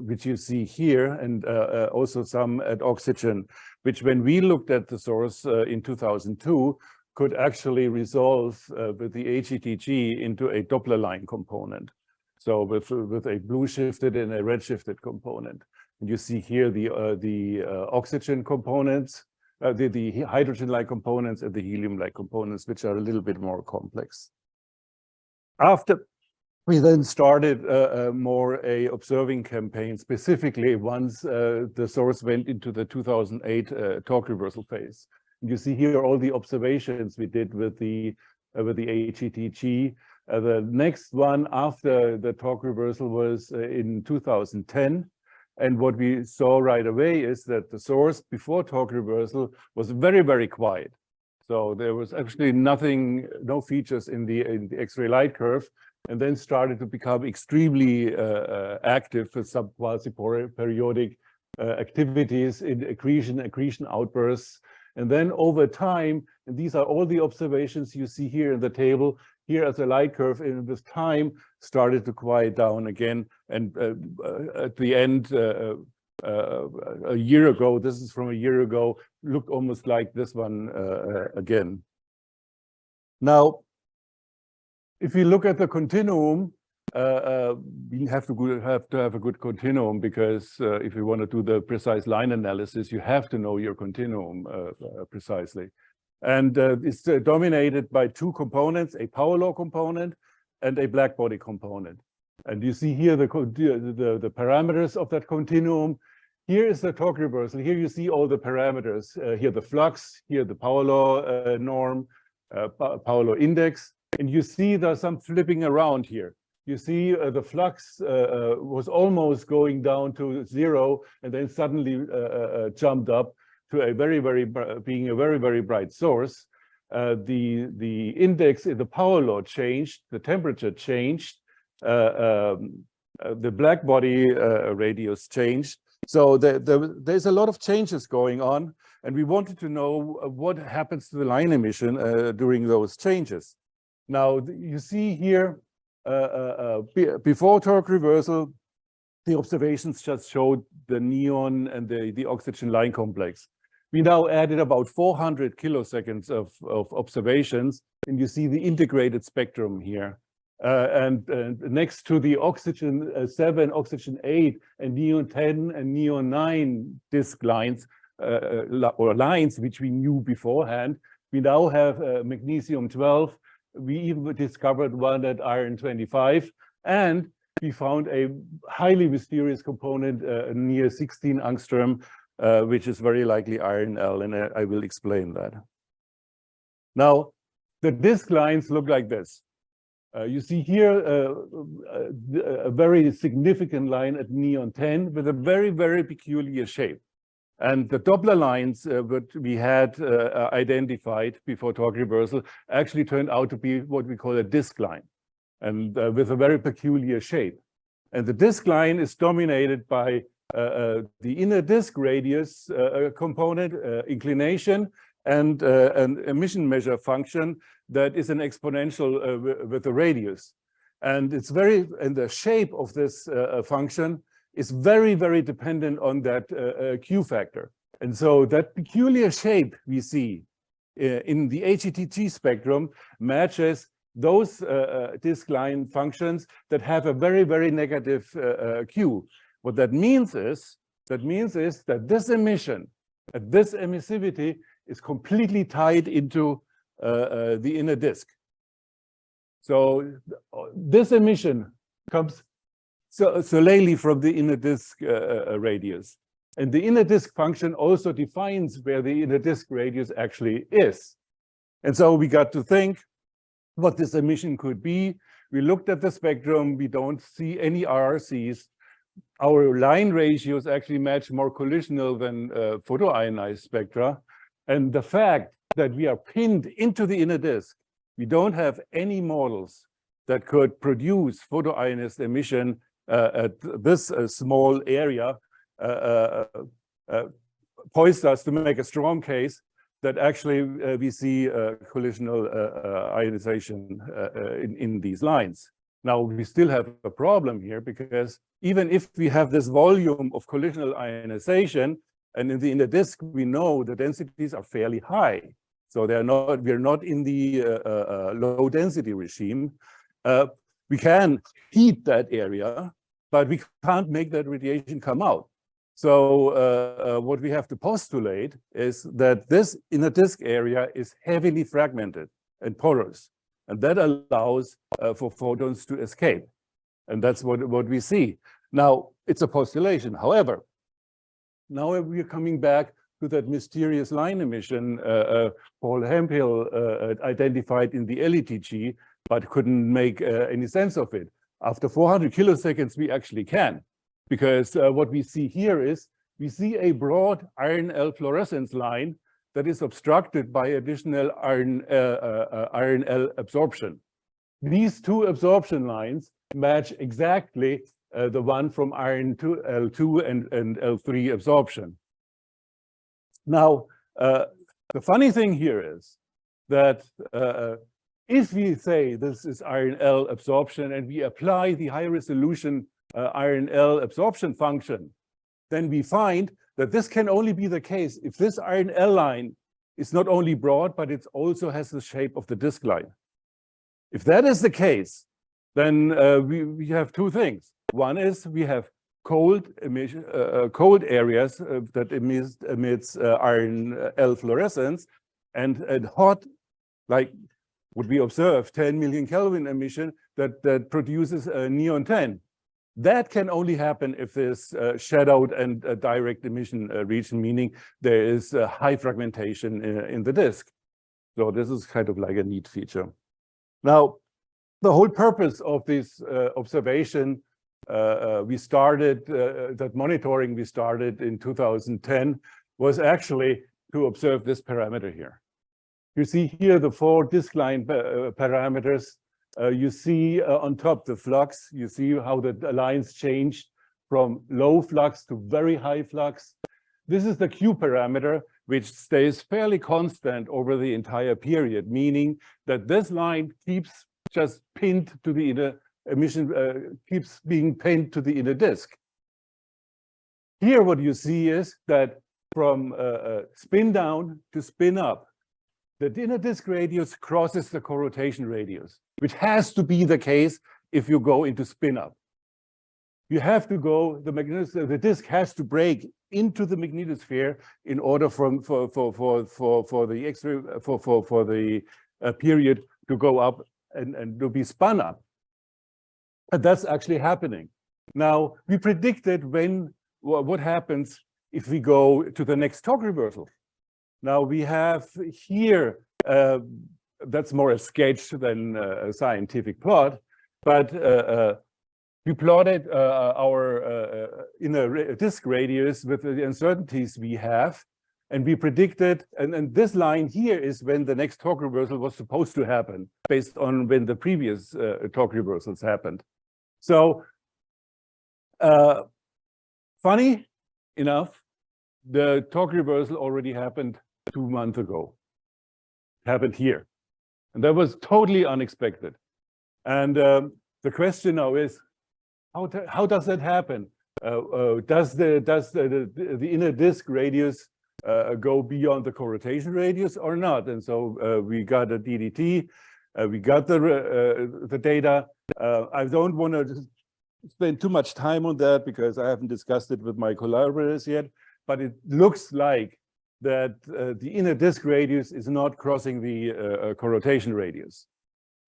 which you see here, and also some at oxygen, which when we looked at the source in 2002, could actually resolve with the HETG into a Doppler line component. So with a blue shifted and a red shifted component. And you see here the oxygen components, the hydrogen-like components and the helium-like components, which are a little bit more complex. After we then started more a observing campaign, specifically once the source went into the 2008 torque reversal phase. And you see here all the observations we did with the HETG. The next one after the torque reversal was in 2010. And what we saw right away is that the source before torque reversal was very, very quiet. So there was actually nothing, no features in the X-ray light curve, and then started to become extremely active with some quasi-periodic activities in accretion outbursts. And then over time, and these are all the observations you see here in the table, here as a light curve in this time started to quiet down again. And at the end, a year ago, this is from a year ago, looked almost like this one again. Now, if you look at the continuum, we have to have a good continuum, because if you want to do the precise line analysis, you have to know your continuum precisely. And it's dominated by 2 components, a power law component and a black body component. And you see here the parameters of that continuum. Here is the torque reversal. Here you see all the parameters. Here the flux, here the power law norm, power law index. And you see there's some flipping around here. You see the flux was almost going down to 0 and then suddenly jumped up to a being a very, very bright source. The index in the power law changed, the temperature changed, the black body radius changed. So there's a lot of changes going on, and we wanted to know what happens to the line emission during those changes. Now, you see here, before torque reversal, the observations just showed the neon and the oxygen line complex. We now added about 400 kiloseconds of observations, and you see the integrated spectrum here. And next to the oxygen 7, oxygen 8, and neon 10 and neon 9 disk lines, or lines which we knew beforehand, we now have magnesium 12. We even discovered one at iron 25, and we found a highly mysterious component near 16 angstrom, which is very likely iron L, and I will explain that. Now, the disk lines look like this. You see here a very significant line at neon 10 with a very, very peculiar shape. And the Doppler lines that we had identified before torque reversal actually turned out to be what we call a disk line, and with a very peculiar shape. And the disk line is dominated by the inner disk radius component, inclination, and an emission measure function that is an exponential with the radius. And the shape of this function is very, very dependent on that Q factor. And so that peculiar shape we see in the HETG spectrum matches those disk line functions that have a very, very negative Q. What that means is that this emission, this emissivity, is completely tied into the inner disk. So this emission comes solely from the inner disk radius. And the inner disk function also defines where the inner disk radius actually is. And so we got to think what this emission could be. We looked at the spectrum. We don't see any RRCs. Our line ratios actually match more collisional than photoionized spectra. And the fact that we are pinned into the inner disk, we don't have any models that could produce photoionized emission at this small area, poised us to make a strong case that actually we see collisional ionization in these lines. Now, we still have a problem here, because even if we have this volume of collisional ionization, and in the inner disk, we know the densities are fairly high. So we're not in the low density regime. We can heat that area, but we can't make that radiation come out. So what we have to postulate is that this inner disk area is heavily fragmented and porous, and that allows for photons to escape. And that's what we see. Now, it's a postulation. However, now we're coming back to that mysterious line emission Paul Hemphill identified in the LETG, but couldn't make any sense of it. After 400 kiloseconds, we actually can, because what we see here is we see a broad iron L fluorescence line that is obstructed by additional iron L absorption. These two absorption lines match exactly the one from iron L2 and L3 absorption. Now, the funny thing here is that if we say this is iron L absorption and we apply the high resolution iron L absorption function, then we find that this can only be the case if this iron L line is not only broad, but it also has the shape of the disk line. If that is the case, then we have two things. One is we have cold areas that emits iron L fluorescence, and hot, like what we observe, 10 million Kelvin emission that produces neon 10. That can only happen if there's shadowed and direct emission region, meaning there is high fragmentation in the disk. So this is kind of like a neat feature. Now, the whole purpose of this observation, we started, that monitoring we started in 2010, was actually to observe this parameter here. You see here the 4 disk line parameters You see on top the flux. You see how the lines changed from low flux to very high flux. This is the Q parameter, which stays fairly constant over the entire period, meaning that this line keeps just pinned to the inner emission, keeps being pinned to the inner disk. Here, what you see is that from spin down to spin up, the inner disk radius crosses the co-rotation radius, which has to be the case if you go into spin up. You have to go, the disk has to break into the magnetosphere in order for the X-ray, for the period to go up and to be spun up. And that's actually happening. Now, we predicted what happens if we go to the next torque reversal. Now we have here, that's more a sketch than a scientific plot, but we plotted our inner disk radius with the uncertainties we have, and we predicted, and this line here is when the next torque reversal was supposed to happen, based on when the previous torque reversals happened. So, funny enough, the torque reversal already happened 2 months ago. It happened here, and that was totally unexpected. And the question now is, how does that happen? Does the inner disk radius go beyond the co-rotation radius or not? And so we got a DDT, we got the data. I don't want to spend too much time on that because I haven't discussed it with my collaborators yet, but it looks like that the inner disk radius is not crossing the co-rotation radius.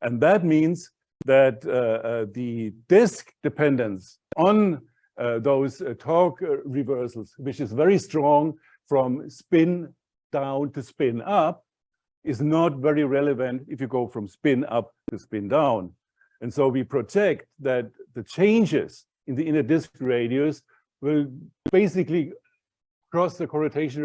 And that means that the disk dependence on those torque reversals, which is very strong from spin down to spin up, is not very relevant if you go from spin up to spin down. And so we project that the changes in the inner disk radius will basically cross the co-rotation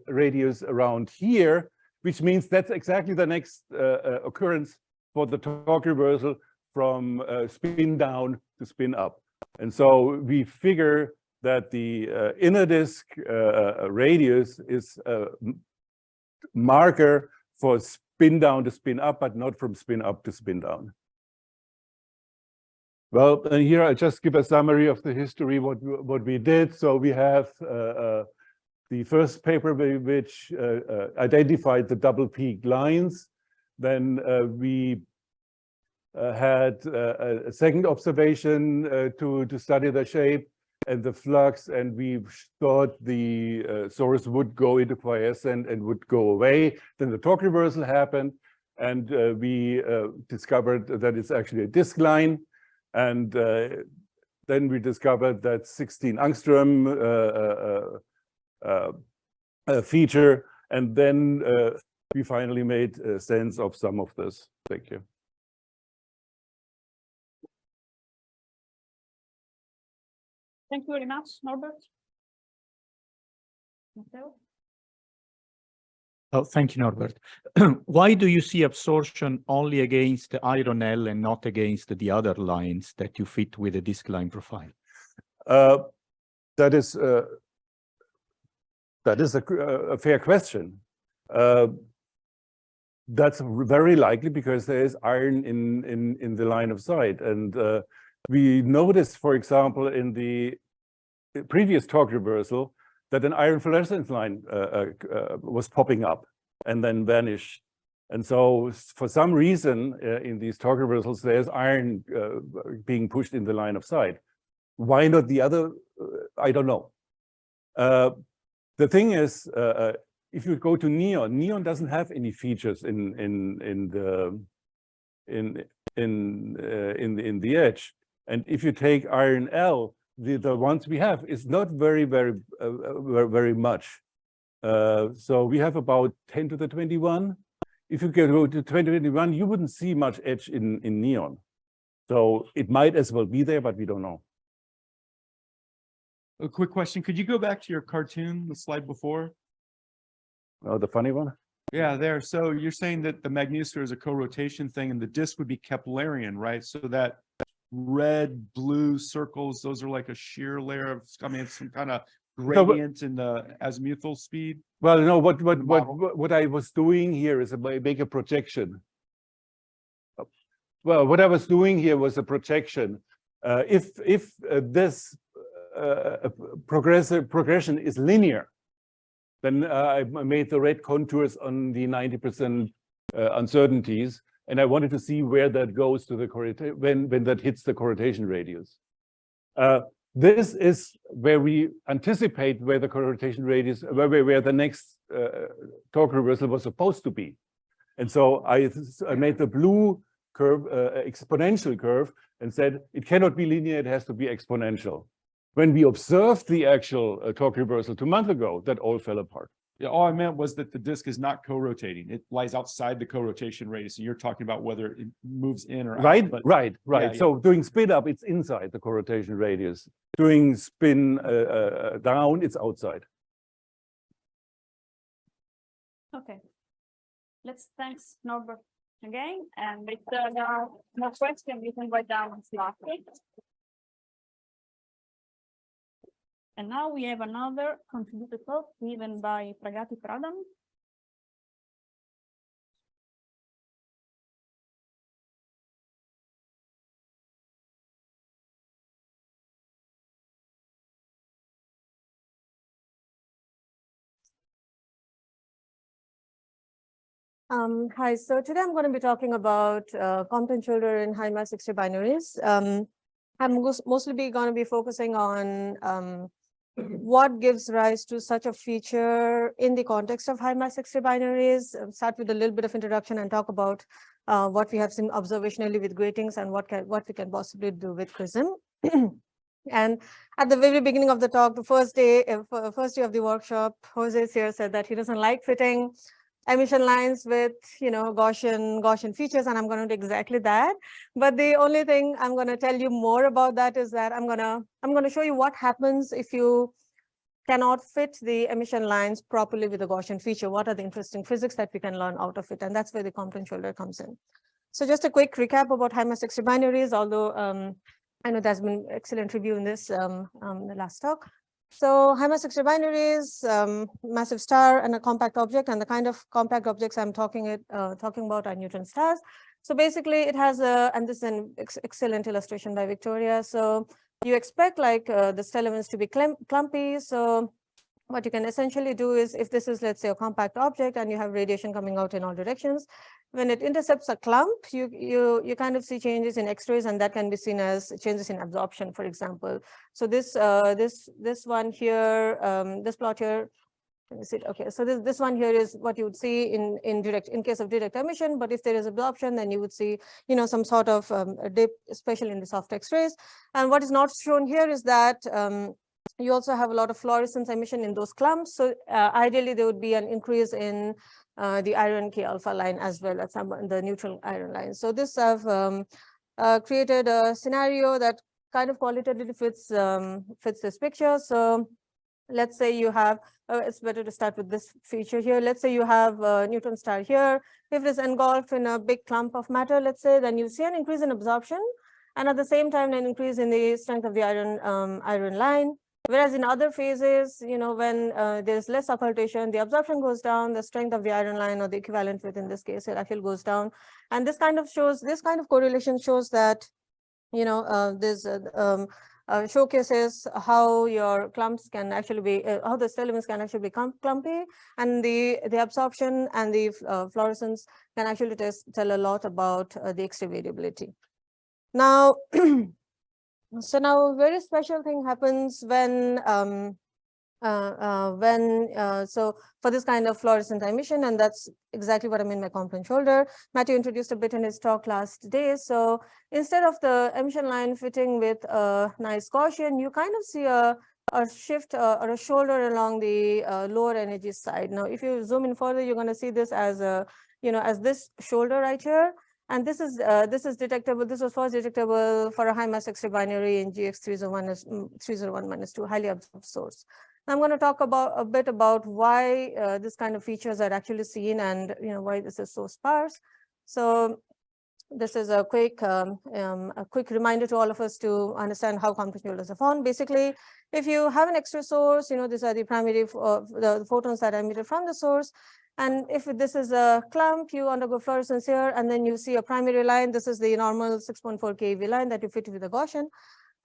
radius around here, which means that's exactly the next occurrence for the torque reversal from spin down to spin up. And so we figure that the inner disk radius is a marker for spin down to spin up, but not from spin up to spin down. Well, and here I just give a summary of the history, what we did. So we have the first paper which identified the double peak lines. Then we had a second observation to study the shape and the flux, and we thought the source would go into quiescent and would go away. Then the torque reversal happened, and we discovered that it's actually a disk line. And then we discovered that 16 angstrom feature, and then we finally made sense of some of this. Thank you. Thank you very much, Norbert. Matteo? Oh, thank you, Norbert. Why do you see absorption only against the iron L and not against the other lines that you fit with the disk line profile? That is a fair question. That's very likely because there is iron in the line of sight, and we noticed, for example, in the previous torque reversal, that an iron fluorescence line was popping up and then vanished. And so for some reason in these torque reversals, there's iron being pushed in the line of sight. Why not the other? I don't know. The thing is, if you go to neon, neon doesn't have any features in the edge. And if you take iron L, the ones we have is not very much. So we have about 10 to the 21. If you go to 2021, you wouldn't see much edge in neon. So it might as well be there, but we don't know. A quick question. Could you go back to your cartoon, the slide before? Oh, the funny one? Yeah, there. So you're saying that the magnetosphere is a co-rotation thing and the disk would be Keplerian, right? So that red, blue circles, those are like a shear layer of, I mean, some kind of gradient in the azimuthal speed. Well, no, what I was doing here is make a projection. Well, what I was doing here was a projection. If this progression is linear, then I made the red contours on the 90% uncertainties, and I wanted to see where that goes to the when that hits the corrotation radius. This is where we anticipate where the corrotation radius, where the next torque reversal was supposed to be. And so I made the blue curve, exponential curve, and said it cannot be linear, it has to be exponential. When we observed the actual torque reversal 2 months ago, that all fell apart. Yeah, all I meant was that the disk is not co-rotating. It lies outside the co-rotation radius. And you're talking about whether it moves in or right, out. But right. yeah, So doing spin up, it's inside the corrotation radius. Doing spin down, it's outside. Okay. Let's thanks Norbert again. And if there are no questions, you can write down on Slack. And now we have another contributed talk given by Pragati Pradhan. Hi, so today I'm going to be talking about Compton shoulder in high mass X-ray binaries. I'm mostly going to be focusing on what gives rise to such a feature in the context of high mass X-ray binaries. Start with a little bit of introduction and talk about what we have seen observationally with gratings and what we can possibly do with CRISM. And at the very beginning of the talk, the first day of the workshop, Jose here said that he doesn't like fitting emission lines with, Gaussian features, and I'm going to do exactly that. But the only thing I'm going to tell you more about that is that I'm going to show you what happens if you cannot fit the emission lines properly with a Gaussian feature. What are the interesting physics that we can learn out of it? And that's where the Compton shoulder comes in. So just a quick recap about high mass X-ray binaries, although I know there's been excellent review in this the last talk. So high mass X-ray binaries, massive star and a compact object, and the kind of compact objects I'm talking about are neutron stars. So basically it has and this is an excellent illustration by Victoria. So you expect like the stellar winds to be clumpy. So what you can essentially do is, if this is, let's say, a compact object and you have radiation coming out in all directions, when it intercepts a clump, you kind of see changes in X-rays, and that can be seen as changes in absorption, for example. So this one here, this plot here, let me see. Okay, so this one here is what you would see in case of direct emission. But if there is absorption, then you would see some sort of a dip, especially in the soft X-rays. And what is not shown here is that you also have a lot of fluorescence emission in those clumps. So ideally, there would be an increase in the iron K alpha line as well as the neutral iron line. So this have created a scenario that kind of qualitatively fits this picture. So let's say you have, it's better to start with this feature here. Let's say you have a neutron star here. If it is engulfed in a big clump of matter, let's say, then you see an increase in absorption, and at the same time, an increase in the strength of the iron line. Whereas in other phases, when there's less occultation, the absorption goes down, the strength of the iron line, or the equivalent within this case, it actually goes down. And this kind of correlation shows that, this showcases how your clumps can actually be, how the stellar winds can actually become clumpy, and the absorption and the fluorescence can actually tell a lot about the X-ray variability. Now, so now a very special thing happens when so for this kind of fluorescent emission, and that's exactly what I mean by Compton shoulder. Matthew introduced a bit in his talk last day. So instead of the emission line fitting with a nice Gaussian, you kind of see a shift or a shoulder along the lower energy side. Now, if you zoom in further, you're going to see this as as this shoulder right here. And this is detectable. This was first detectable for a high mass X-ray binary in GX301-2, highly absorbed source. I'm going to talk about a bit about why this kind of features are actually seen and why this is so sparse. So this is a quick reminder to all of us to understand how Compton shoulders are formed. Basically, if you have an X-ray source, these are the primary the photons that are emitted from the source. And if this is a clump, you undergo fluorescence here, and then you see a primary line. This is the normal 6.4 keV line that you fit with the Gaussian.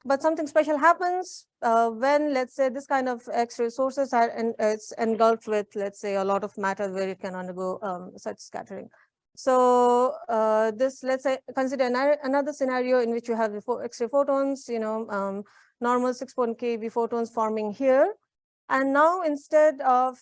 But something special happens when, let's say, this kind of X-ray sources are it's engulfed with, let's say, a lot of matter where it can undergo such scattering. So let's say, consider another scenario in which you have the X-ray photons, normal 6.4 keV photons forming here. And now instead of,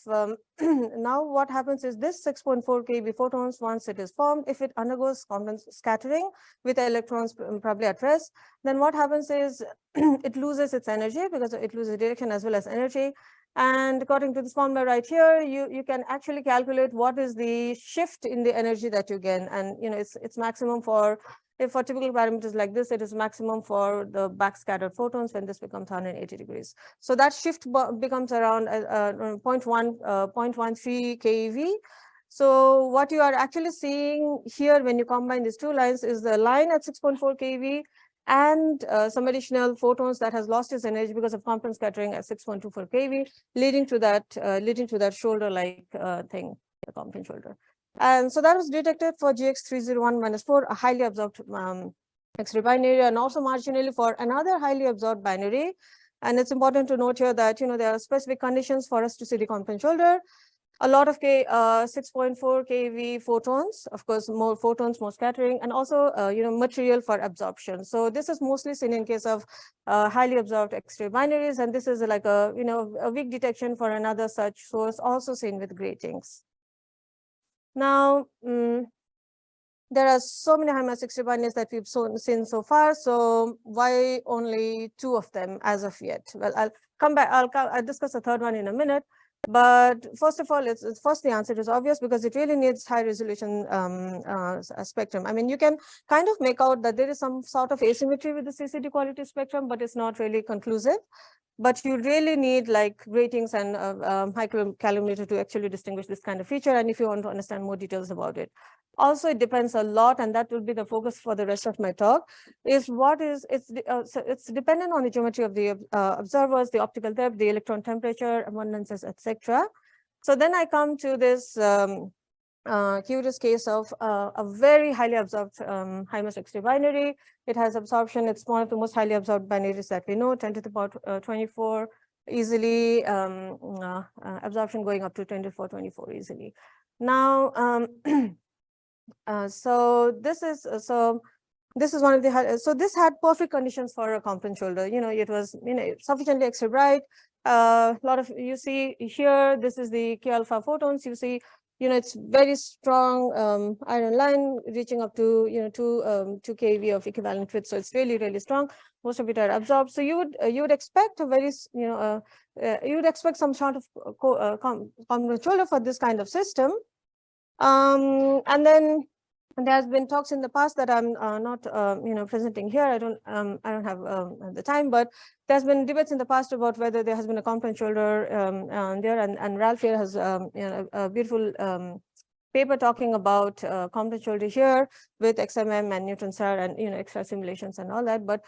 now what happens is this 6.4 keV photons, once it is formed, if it undergoes Compton scattering with electrons probably at rest, then what happens is it loses its energy because it loses direction as well as energy. And according to this formula right here, you can actually calculate what is the shift in the energy that you gain. And it's maximum for typical parameters like this, it is maximum for the backscattered photons when this becomes 180 degrees. So that shift becomes around 0.13 keV. So what you are actually seeing here when you combine these two lines is the line at 6.4 keV and some additional photons that has lost its energy because of Compton scattering at 6.24 keV, leading to that shoulder-like thing, the Compton shoulder. And so that was detected for GX301-4, a highly absorbed X-ray binary, and also marginally for another highly absorbed binary. And it's important to note here that there are specific conditions for us to see the Compton shoulder. A lot of 6.4 keV photons, of course, more photons, more scattering, and also material for absorption. So this is mostly seen in case of highly absorbed X-ray binaries, and this is like a weak detection for another such source, also seen with gratings. Now, there are so many high mass X-ray binaries that we've seen so far. So why only 2 of them as of yet? Well, I'll come back. I'll discuss the third one in a minute. But first of all, the answer is obvious because it really needs high resolution spectrum. I mean, you can kind of make out that there is some sort of asymmetry with the CCD quality spectrum, but it's not really conclusive. But you really need like gratings and high calorimeter to actually distinguish this kind of feature. And if you want to understand more details about it. Also, it depends a lot, and that will be the focus for the rest of my talk, is so it's dependent on the geometry of the observers, the optical depth, the electron temperature, abundances, etc. So then I come to this curious case of a very highly absorbed high mass X-ray binary. It has absorption. It's one of the most highly absorbed binaries that we know, 10 to the power 24 easily, absorption going up to 10 to the power 24 easily. Now, so this is one of the, so this had perfect conditions for a Compton shoulder. It was sufficiently X-ray bright. Lot of, you see here, this is the K alpha photons. You see, it's very strong iron line reaching up to 2 keV of equivalent width. So it's really, really strong. Most of it are absorbed. So you would expect a very you would expect some sort of Compton shoulder for this kind of system. And then there has been talks in the past that I'm not presenting here. I don't have the time, but there's been debates in the past about whether there has been a Compton shoulder there, and Ralph here has a beautiful paper talking about Compton shoulder here with XMM and neutron star and extra simulations and all that. But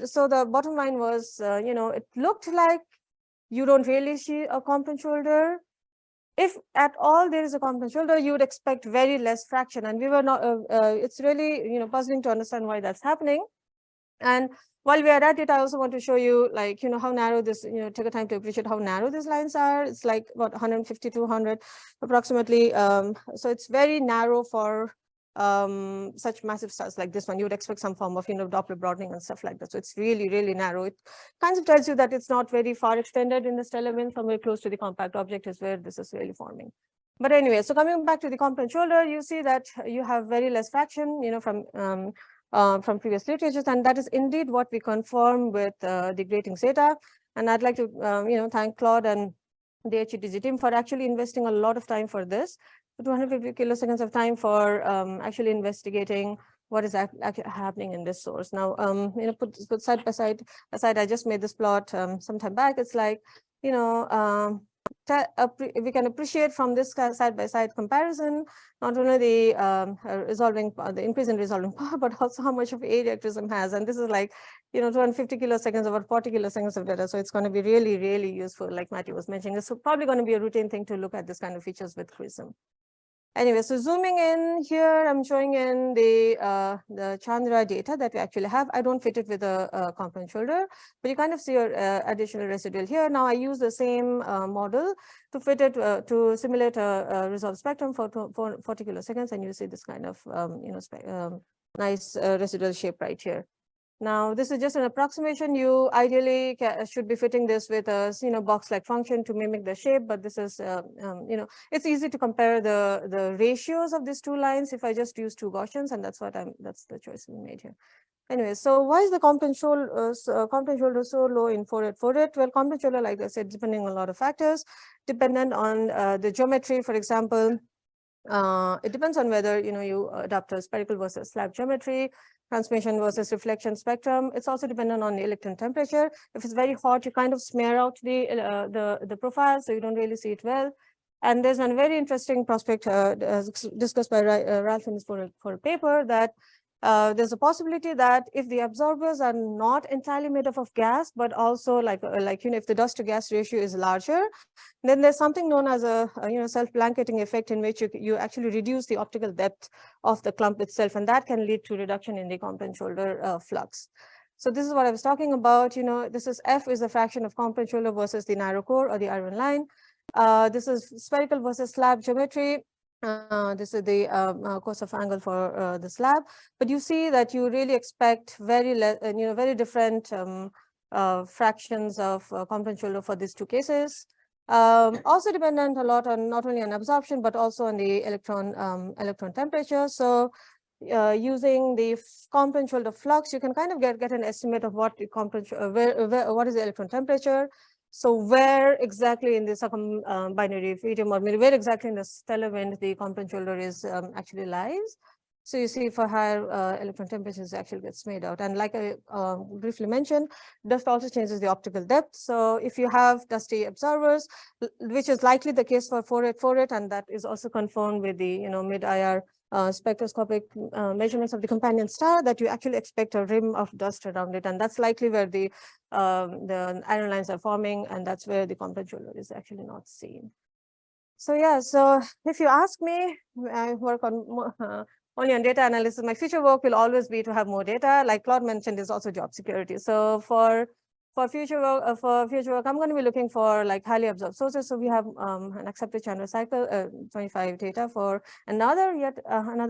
so the bottom line was it looked like you don't really see a Compton shoulder. If at all there is a Compton shoulder, you would expect very less fraction, and we were not. It's really puzzling to understand why that's happening. And while we are at it, I also want to show you how narrow this. Take a time to appreciate how narrow these lines are. It's like about 150 to 200 approximately. So it's very narrow for such massive stars like this one. You would expect some form of Doppler broadening and stuff like that. So it's really, really narrow. It kind of tells you that it's not very far extended in the stellar wind. Somewhere close to the compact object is where this is really forming. But anyway, so coming back to the Compton shoulder, you see that you have very less fraction, from previous literatures, and that is indeed what we confirm with the gratings data. And I'd like to thank Claude and the HETG team for actually investing a lot of time for this. 250 kiloseconds of time for actually investigating what is happening in this source. Now, put side by side, I just made this plot some time back. It's like you know, we can appreciate from this side-by-side comparison, not only the increase in resolving power, but also how much of area prism has. And this is like, you know, 250 kiloseconds over 40 kiloseconds of data. So it's going to be really, really useful, like Matthew was mentioning. It's probably going to be a routine thing to look at this kind of features with prism. Anyway, so zooming in here, I'm showing in the Chandra data that we actually have. I don't fit it with a component shoulder, but you kind of see your additional residual here. Now I use the same model to fit it to simulate a resolved spectrum for 40 kiloseconds, and you see this kind of you know nice residual shape right here. Now, this is just an approximation. You ideally should be fitting this with a box-like function to mimic the shape, but this is you know, it's easy to compare the ratios of these two lines if I just use two Gaussians, and that's the choice we made here. Anyway, so why is the Compton shoulder so low in 4.8? Well, Compton shoulder, like I said, depending on a lot of factors, dependent on the geometry, for example. It depends on whether you adopt a spherical versus slab geometry, transmission versus reflection spectrum. It's also dependent on the electron temperature. If it's very hot, you kind of smear out the profile, so you don't really see it well. And there's a very interesting prospect discussed by Ralph in his for a paper that there's a possibility that if the absorbers are not entirely made up of gas, but also if the dust to gas ratio is larger, then there's something known as a self-blanketing effect, in which you actually reduce the optical depth of the clump itself, and that can lead to reduction in the Compton shoulder flux. So this is what I was talking about. This is F is a fraction of Compton shoulder versus the narrow core or the iron line. This is spherical versus slab geometry. This is the cosine angle for the slab, but you see that you really expect very different fractions of Compton shoulder for these two cases. Also dependent a lot on not only on absorption but also on the electron temperature. So using the Compton shoulder flux, you can kind of get an estimate of what the Compton what is the electron temperature. So where exactly in the circumbinary medium, or where exactly in the stellar wind the Compton shoulder is actually lies. So you see for higher electron temperatures actually gets made out. And like I briefly mentioned, dust also changes the optical depth. So if you have dusty observers, which is likely the case for 4.8, and that is also confirmed with the mid-IR spectroscopic measurements of the companion star, that you actually expect a rim of dust around it, and that's likely where the iron lines are forming, and that's where the Compton shoulder is actually not seen. So yeah, so if you ask me, I work on only on data analysis. My future work will always be to have more data. Like Claude mentioned, is also job security. So for future work, I'm going to be looking for like highly absorbed sources. So we have an accepted Chandra cycle, 25 data for another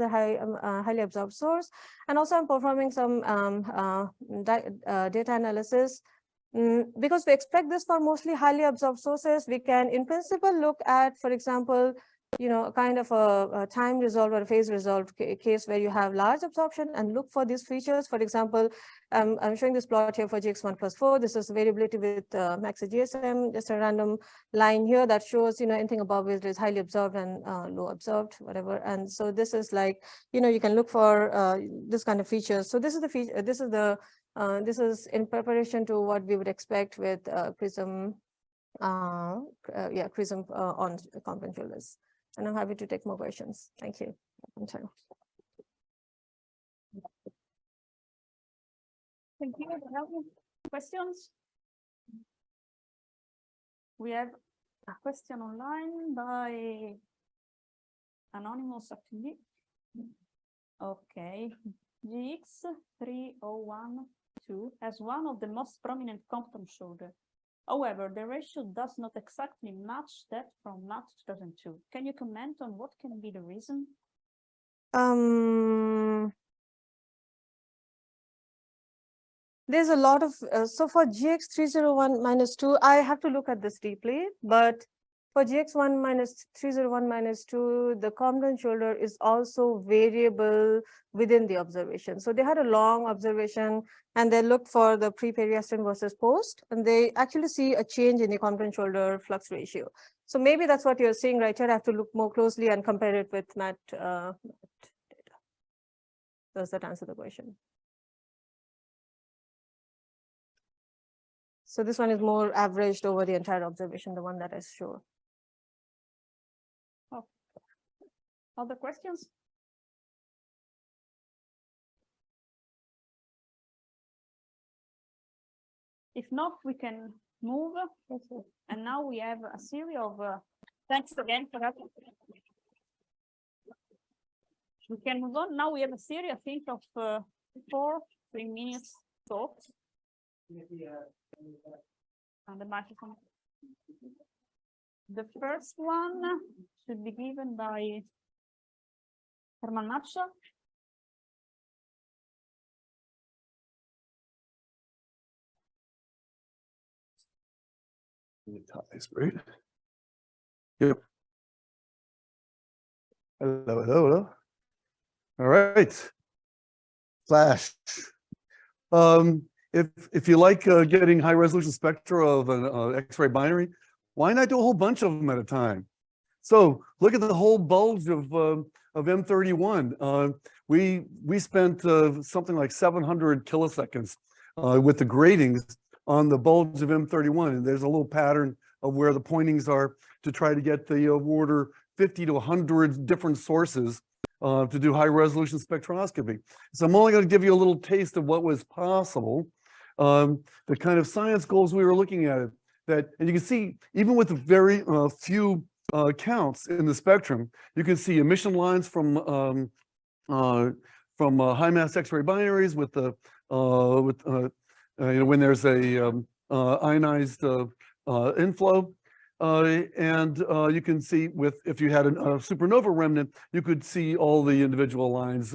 highly absorbed source, and also I'm performing some data analysis. Because we expect this for mostly highly absorbed sources, we can in principle look at, for example, kind of a time resolved or a phase resolved case where you have large absorption and look for these features. For example, I'm showing this plot here for GX1 plus 4. This is variability with MAXI GSM, just a random line here that shows, anything above it is highly absorbed and low absorbed, whatever. And so this is like, you can look for this kind of features. So this is the feature, this is in preparation to what we would expect with prism, prism on Compton shoulders. And I'm happy to take more questions. Thank you. Thank you. Questions? We have a question online by Anonymous Activity. Okay. GX3012 has one of the most prominent Compton shoulder. However, the ratio does not exactly match that from MAT 2002. Can you comment on what can be the reason? There's a lot of, so for GX301-2, I have to look at this deeply, but for GX301-2, the Compton shoulder is also variable within the observation. So they had a long observation and they looked for the pre-periastron versus post, and they actually see a change in the Compton shoulder flux ratio. So maybe that's what you're seeing right here. I have to look more closely and compare it with MAT data. Does that answer the question? So this one is more averaged over the entire observation, the one that I showed. Oh. Other questions? If not, we can move. And now we have a series of, thanks again for that. We can move on. Now we have a series, I think, of 3 minutes talks. And the microphone. The first one should be given by Herman. Ties, right? Yep. Hello, hello, hello. All right. Flash. If you like getting high resolution spectra of an X-ray binary, why not do a whole bunch of them at a time? So look at the whole bulge of M31. We spent something like 700 kiloseconds with the gratings on the bulge of M31, and there's a little pattern of where the pointings are to try to get the order 50 to 100 different sources to do high resolution spectroscopy. So I'm only going to give you a little taste of what was possible. The kind of science goals we were looking at, and you can see even with the very few counts in the spectrum, you can see emission lines from high mass X-ray binaries with the when there's a ionized inflow. And you can see if you had a supernova remnant, you could see all the individual lines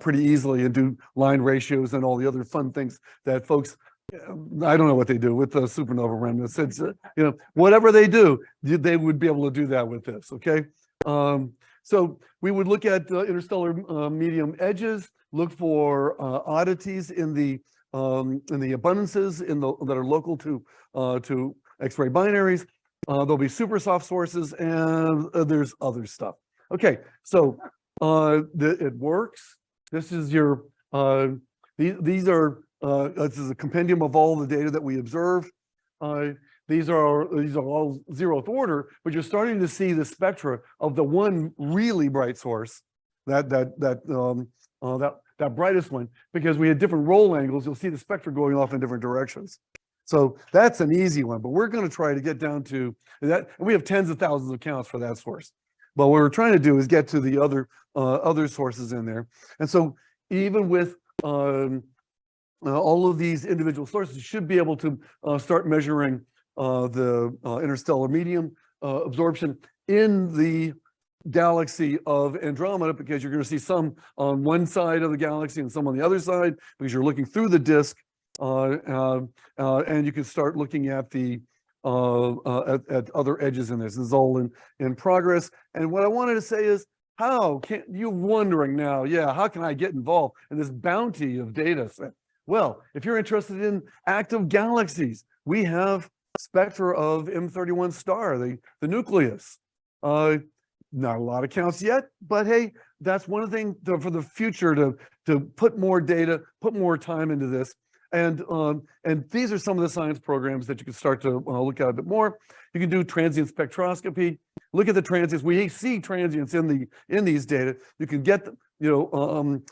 pretty easily and do line ratios and all the other fun things that folks, I don't know what they do with the supernova remnants. It's, whatever they do, they would be able to do that with this, okay? So we would look at interstellar medium edges, look for oddities in the abundances that are local to X-ray binaries. There'll be super soft sources, and there's other stuff. Okay, so it works. This is your this is a compendium of all the data that we observed. These are all zeroth order, but you're starting to see the spectra of the one really bright source, that brightest one, because we had different roll angles. You'll see the spectra going off in different directions. So that's an easy one, but we're going to try to get down to that. And we have tens of thousands of counts for that source. But what we're trying to do is get to the other sources in there. And so even with all of these individual sources, you should be able to start measuring the interstellar medium absorption in the galaxy of Andromeda, because you're going to see some on one side of the galaxy and some on the other side, because you're looking through the disk. And you can start looking at the at other edges in this. This is all in progress. And what I wanted to say is, how can you wondering now? Yeah, how can I get involved in this bounty of data set? Well, if you're interested in active galaxies, we have spectra of M31 star, the nucleus. Not a lot of counts yet, but hey, that's one thing for the future to put more data, put more time into this. And these are some of the science programs that you can start to look at a bit more. You can do transient spectroscopy. Look at the transients. We see transients in these data. You can get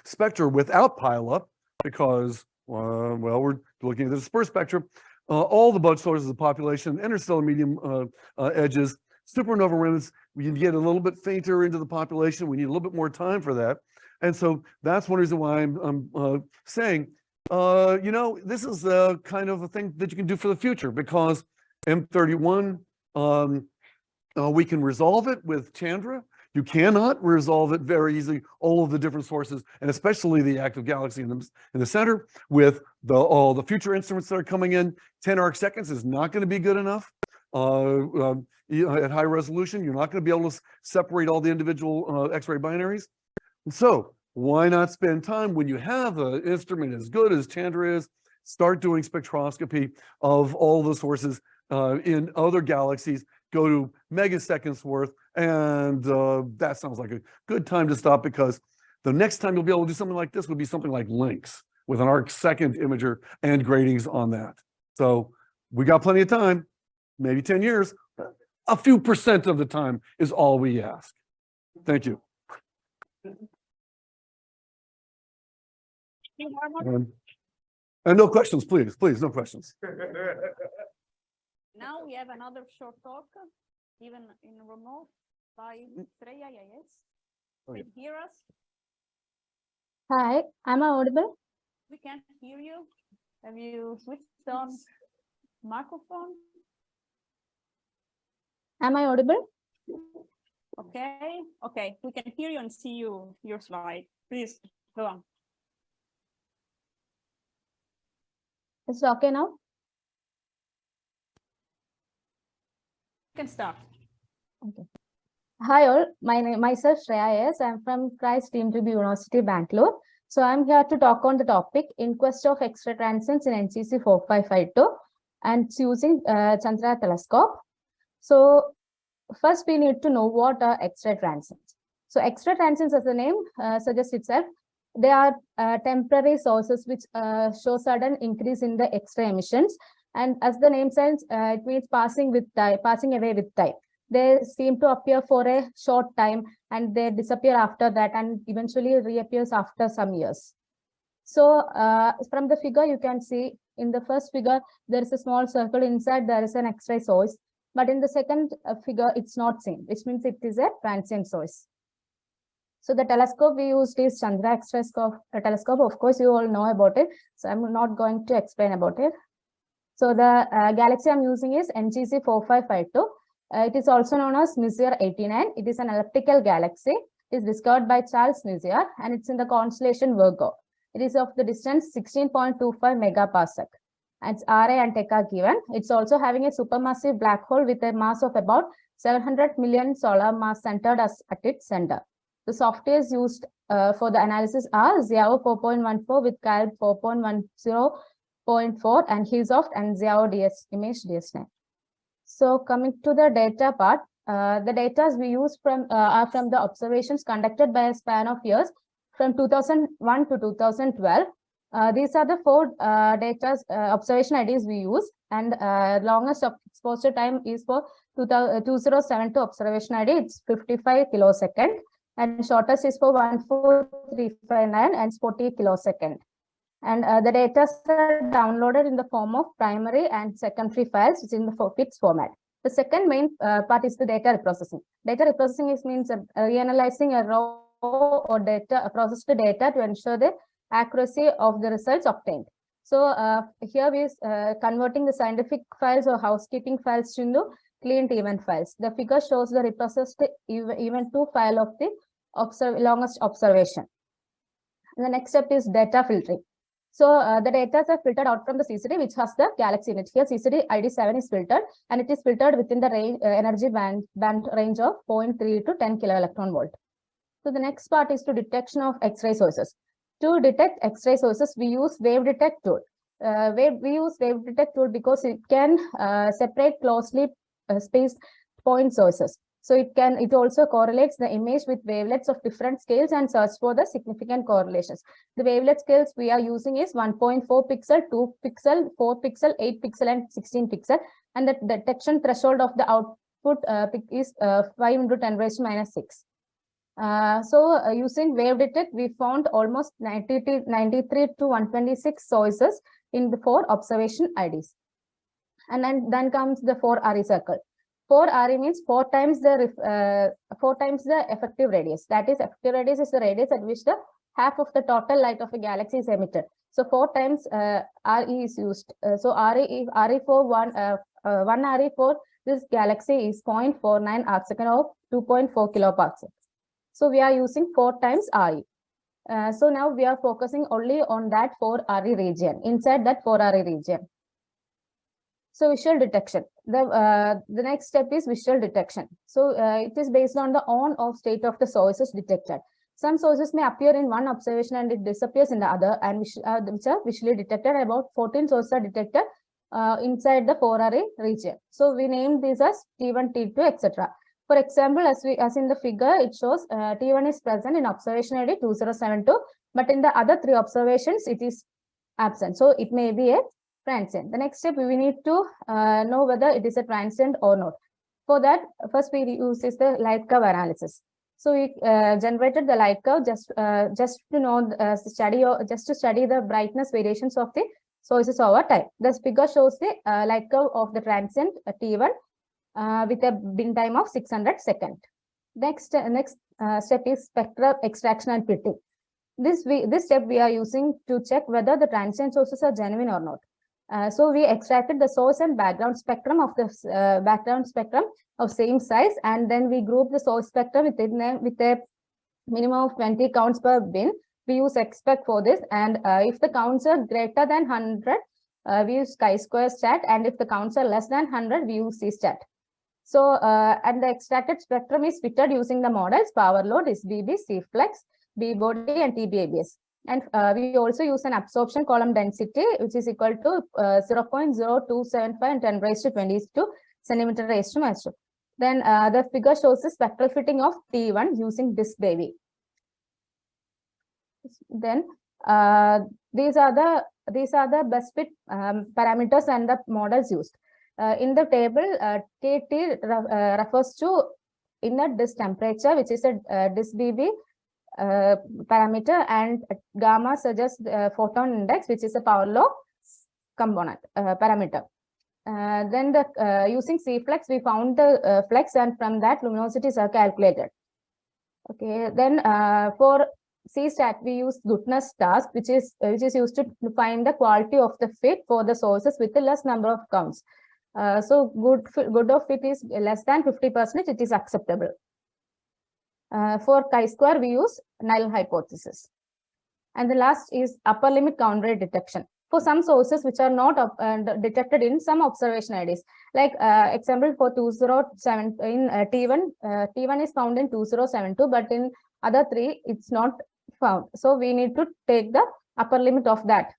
spectra without pileup because well, we're looking at the dispersed spectrum. All the bunch sources of population, interstellar medium edges, supernova remnants. We can get a little bit fainter into the population. We need a little bit more time for that. And so that's one reason why I'm saying, this is the kind of a thing that you can do for the future, because M31, we can resolve it with Chandra. You cannot resolve it very easily, all of the different sources, and especially the active galaxy in the center with all the future instruments that are coming in. 10 arc seconds is not going to be good enough. At high resolution, you're not going to be able to separate all the individual X-ray binaries. So why not spend time when you have an instrument as good as Chandra is, start doing spectroscopy of all the sources in other galaxies, go to megaseconds worth, and that sounds like a good time to stop, because the next time you'll be able to do something like this would be something like Lynx with an arc second imager and gratings on that. So We got plenty of time, maybe 10 years. A few percent of the time is all we ask. Thank you. And no questions, please, no questions. Now we have another short talk, even in remote, by Sreya, yes. Okay. Can you hear us? Hi, am I audible? We can't hear you. Have you switched on microphone? Am I audible? Okay, okay, we can hear you and see your slide. Please go on. It's okay now? You can start. Okay. Hi all, myself Shreya. I'm from Christ Team to the University Bangalore. So I'm here to talk on the topic inquest of extra transients in NCC 4552 and using Chandra telescope. So first we need to know what are X-ray transients. So X-ray transients, as the name suggests itself, they are temporary sources which show sudden increase in the X-ray emissions. And as the name says, it means passing away with time. They seem to appear for a short time and they disappear after that and eventually reappears after some years. So from the figure, you can see in the first figure, there is a small circle inside, there is an X-ray source. But in the second figure, it's not seen, which means it is a transient source. So the telescope we used is Chandra X-ray telescope. Of course, you all know about it. So I'm not going to explain about it. So the galaxy I'm using is NGC 4552. It is also known as Messier 89. It is an elliptical galaxy. It is discovered by Charles Messier and it's in the constellation Virgo. It is of the distance 16.25 megaparsec. And its RA and tech are given. It's also having a supermassive black hole with a mass of about 700 million solar mass centered at its center. The softwares used for the analysis are Xiao 4.14 with Calb 4.10.4 and Hisoft and Xiao image DS9. So coming to the data part, the data we use are from the observations conducted by a span of years from 2001 to 2012. These are the four observation IDs we use, and longest exposure time is for 2072 observation ID. It's 55 kilosecond, and shortest is for 14359 and 40 kilosecond. And the data are downloaded in the form of primary and secondary files, which is in the PIX format. The second main part is the data reprocessing. Data reprocessing means reanalyzing a raw or processed data to ensure the accuracy of the results obtained. So here we are converting the scientific files or housekeeping files into cleaned event files. The figure shows the reprocessed event 2 file of the longest observation. The next step is data filtering. So the data are filtered out from the CCD, which has the galaxy in it. Here CCD ID 7 is filtered, and it is filtered within the range, energy band range of 0.3 to 10 kilo electron volt. So the next part is to detection of X-ray sources. To detect X-ray sources, we use wave detect tool. We use wave detect tool because it can separate closely spaced point sources. So it also correlates the image with wavelets of different scales and search for the significant correlations. The wavelet scales we are using is 1.4 pixel, 2 pixel, 4 pixel, 8 pixel, and 16 pixel. And the detection threshold of the output is 5 into 10 raised to minus 6. Using wave detect, we found almost 93 to 126 sources in the 4 observation IDs. And then comes the 4 RE circle. 4 RE means 4 times the effective radius. That is, effective radius is the radius at which the half of the total light of a galaxy is emitted. So 4 times RE is used. So RE for one RE for this galaxy is 0.49 arcsecond or 2.4 kiloparsec. So we are using 4 times RE. So now we are focusing only on that 4 RE region, inside that 4 RE region. So visual detection. The next step is visual detection. So it is based on the on-off state of the sources detected. Some sources may appear in one observation and it disappears in the other, and which are visually detected. About 14 sources are detected inside the 4 RE region. So we name these as T1, T2, etc. For example, as in the figure, it shows T1 is present in observation ID 2072, but in the other 3 observations, it is absent. So it may be a transient. The next step, we need to know whether it is a transient or not. For that, first we use is the light curve analysis. So we generated the light curve just to know just to study the brightness variations of the sources over time. This figure shows the light curve of the transient T1 with a bin time of 600 seconds. Next step is spectral extraction and fitting. This step we are using to check whether the transient sources are genuine or not. So we extracted the source and background spectrum of the same size, and then we group the source spectrum with a minimum of 20 counts per bin. We use expect for this, and if the counts are greater than 100, we use chi-square stat, and if the counts are less than 100, we use c-stat. So, and the extracted spectrum is fitted using the models power load, SBB, C-flex, B-body, and TB-ABS. And we also use an absorption column density, which is equal to 0.0275 and 10 raised to 22 centimeter raised to -2. Then the figure shows the spectral fitting of T1 using this baby. Then these are the best fit parameters and the models used. In the table, KT refers to inner disk temperature, which is a disk BB parameter, and gamma suggests photon index, which is a power law component parameter. Then using C-flex, we found the flex, and from that luminosities are calculated. Okay, then for C-stat, we use goodness task, which is used to find the quality of the fit for the sources with the less number of counts. So good of fit is less than 50%, it is acceptable. For chi-square, we use null hypothesis. And the last is upper limit count rate detection. For some sources which are not detected in some observation IDs, like example for 207 in T1 is found in 2072, but in other three it's not found. So we need to take the upper limit of that.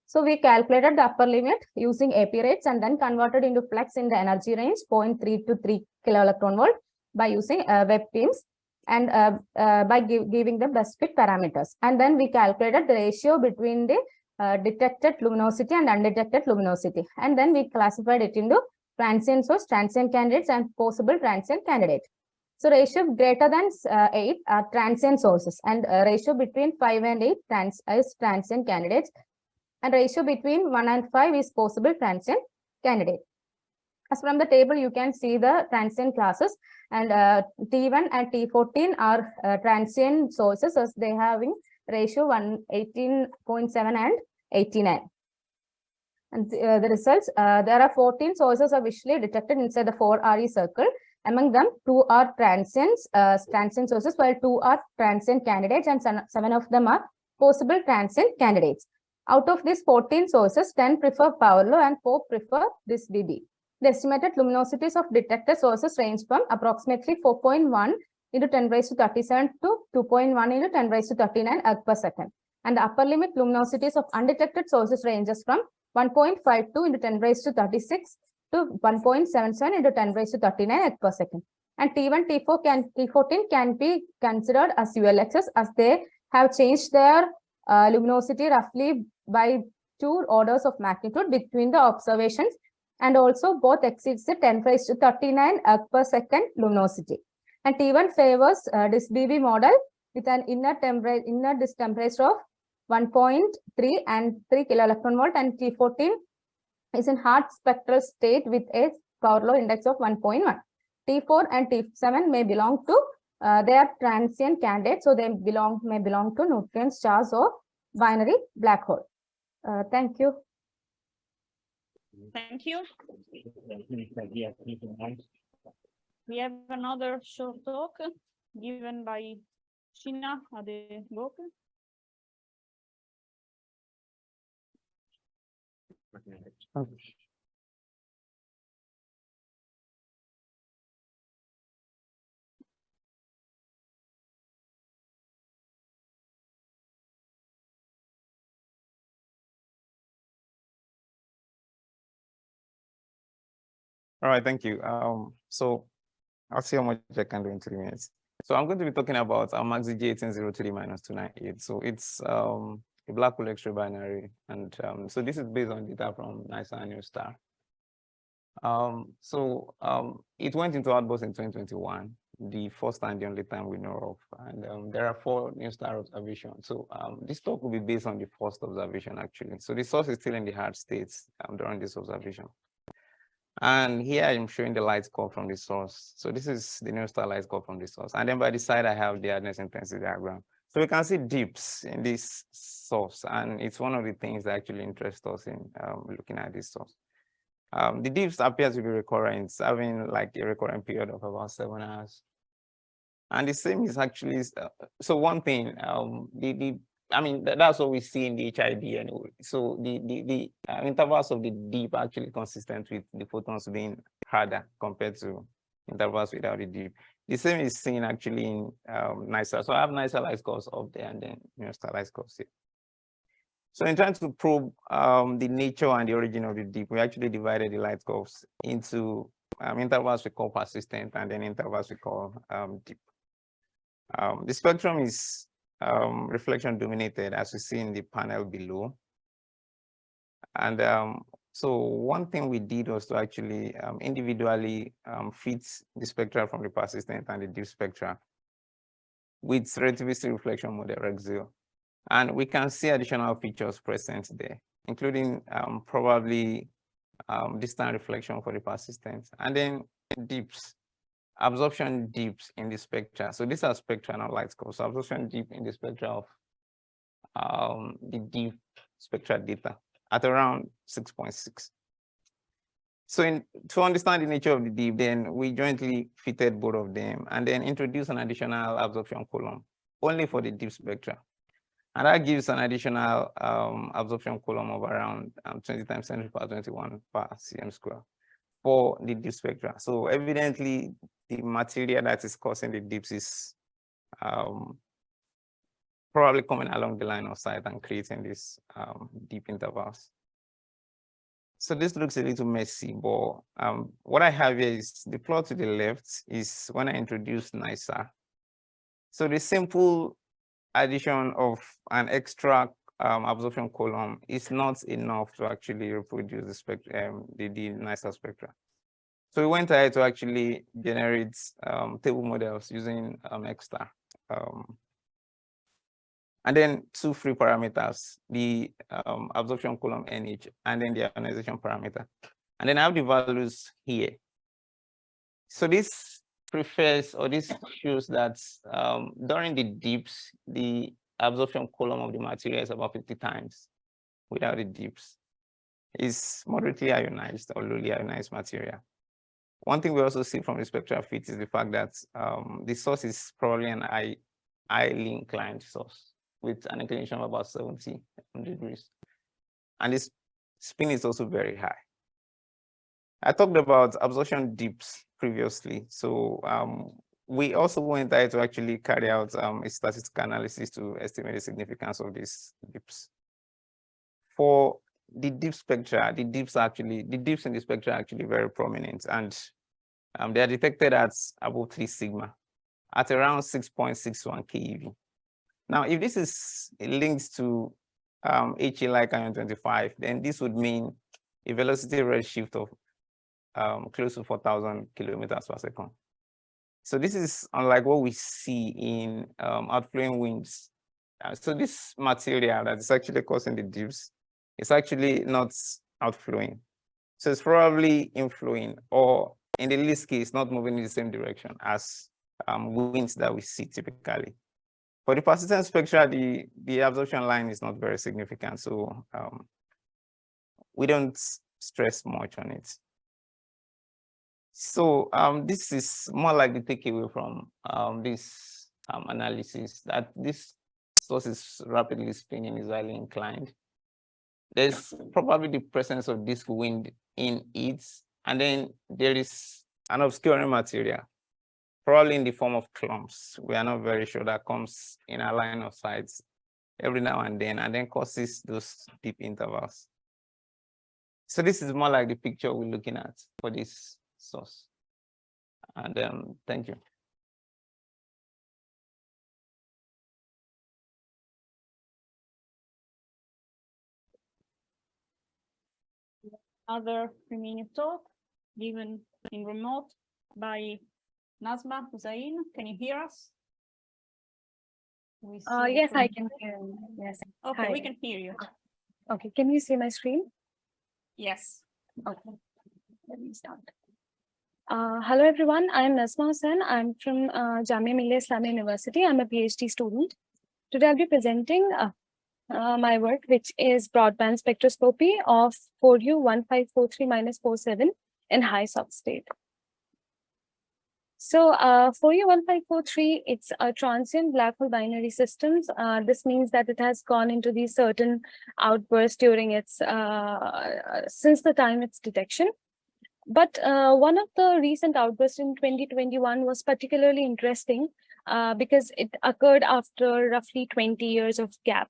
So we calculated the upper limit using AP rates and then converted into flex in the energy range 0.3 to 3 kilo-electron-volt by using web beams and by giving the best fit parameters. And then we calculated the ratio between the detected luminosity and undetected luminosity. And then we classified it into transient source, transient candidates, and possible transient candidate. So ratio greater than 8 are transient sources, and ratio between 5 and 8 is transient candidates, and ratio between 1 and 5 is possible transient candidate. As from the table, you can see the transient classes, and T1 and T14 are transient sources, as they having ratio 18.7 and 89. And the results, there are 14 sources are visually detected inside the 4 RE circle. Among them, 2 are transients, transient sources, while 2 are transient candidates, and 7 of them are possible transient candidates. Out of these 14 sources, 10 prefer power law and 4 prefer this BB. The estimated luminosities of detected sources range from approximately 4.1 into 10 raised to 37 to 2.1 into 10 raised to 39 erg per second. And the upper limit luminosities of undetected sources ranges from 1.52 into 10 raised to 36 to 1.77 into 10 raised to 39 erg per second. And T1, T14 can be considered as ULXs, as they have changed their luminosity roughly by 2 orders of magnitude between the observations, and also both exceeds the 10 raised to 39 erg per second luminosity. And T1 favors this BB model with an inner disk temperature of 1.3 and 3 kilo-electron-volt, and T14 is in hard spectral state with a power law index of 1.1. T4 and T7 may belong to they are transient candidates, so they may belong to neutron stars or binary black hole. Thank you. Thank you. We have another short talk given by Shina Adegoke. All right, thank you. So I'll see how much I can do in 3 minutes. So I'm going to be talking about MAXI G1803-298. So it's a black hole X-ray binary. And so this is based on data from NISA and NuSTAR. It went into outburst in 2021, the first and the only time we know of. And there are 4 NuSTAR observations. So this talk will be based on the first observation, actually. So the source is still in the hard states during this observation. And here I'm showing the light curve from the source. So this is the NuSTAR light curve from the source. And then by the side, I have the hardness intensity diagram. So we can see dips in this source. And it's one of the things that actually interest us in looking at this source. The dips appear to be recurrent, having like a recurrent period of about 7 hours. And the same is actually, so one thing, I mean, that's what we see in the HID anyway. So the intervals of the dip are actually consistent with the photons being harder compared to intervals without the dip. The same is seen actually in NISA. So I have NISA light curves up there and then NuSTAR light curves here. So in trying to probe the nature and the origin of the dip, we actually divided the light curves into intervals we call persistent and then intervals we call dip. The spectrum is reflection dominated, as we see in the panel below. And so one thing we did was to actually individually fit the spectra from the persistent and the dip spectra with relativistic reflection model REX0. And we can see additional features present there, including probably distant reflection for the persistent, and then dips. Absorption dips in the spectra. So these are spectra, not light curves. So absorption dip in the spectra of the dip spectra data at around 6.6. So to understand the nature of the dip, then we jointly fitted both of them and then introduced an additional absorption column only for the dip spectra. And that gives an additional absorption column of around 20 times 10 to the power 21 per cm square for the dip spectra. So evidently, the material that is causing the dips is probably coming along the line of sight and creating these deep intervals. So this looks a little messy, but what I have here is the plot to the left is when I introduced NISA. So the simple addition of an extra absorption column is not enough to actually reproduce the spectrum, the NISA spectra. So we went ahead to actually generate table models using Xray. And then 2 free parameters, the absorption column NH, and then the ionization parameter. And then I have the values here. So this prefers, or this shows that during the dips, the absorption column of the material is about 50 times without the dips. It's moderately ionized or lowly ionized material. One thing we also see from the spectral fit is the fact that the source is probably an highly inclined source with an inclination of about 70 degrees. And this spin is also very high. I talked about absorption dips previously. So we also went ahead to actually carry out a statistical analysis to estimate the significance of these dips. For the dip spectra, the dips in the spectra are actually very prominent, and they are detected at above 3 sigma at around 6.61 keV. Now, if this is linked to HE like ion 25, then this would mean a velocity redshift of close to 4,000 kilometers per second. So this is unlike what we see in outflowing winds. So this material that is actually causing the dips is actually not outflowing. So it's probably inflowing, or in the least case, not moving in the same direction as winds that we see typically. For the persistent spectra, the absorption line is not very significant, so we don't stress much on it. So this is more like the takeaway from this analysis, that this source is rapidly spinning, is highly inclined. There's probably the presence of disk wind in it, and then there is an obscuring material, probably in the form of clumps. We are not very sure, that comes in a line of sight every now and then causes those deep intervals. So this is more like the picture we're looking at for this source. And thank you. other 3-minute talk given in remote by Nazma Husain. Can you hear us? Yes, I can hear you. Yes. Okay, Hi. we can hear you. Okay, can you see my screen? Yes. Okay, let me start. Hello, everyone. I'm Nazma Husain. I'm from Jamia Millia Islamia University. I'm a PhD student. Today, I'll be presenting my work, which is broadband spectroscopy of 4U1543-47 in high soft state. So 4U1543, it's a transient black hole binary systems. This means that it has gone into these certain outbursts during its, since the time its detection. But one of the recent outbursts in 2021 was particularly interesting because it occurred after roughly 20 years of gap.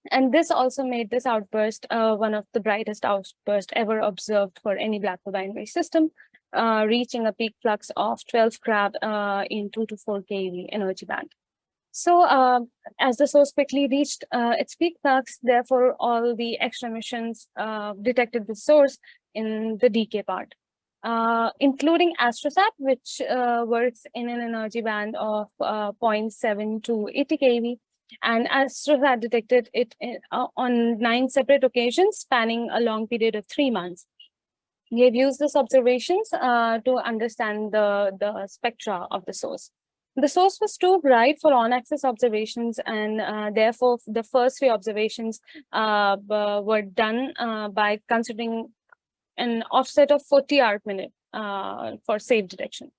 And this also made this outburst one of the brightest outbursts ever observed for any black hole binary system, reaching a peak flux of 12 crab in 2 to 4 keV energy band. So as the source quickly reached its peak flux, therefore all the extra emissions detected the source in the decay part, including AstroSat, which works in an energy band of 0.7 to 80 keV. And AstroSat detected it on 9 separate occasions, spanning a long period of 3 months. We have used these observations to understand the spectra of the source. The source was too bright for on-axis observations, and therefore the first 3 observations were done by considering an offset of 40 arc-minute for safe detection.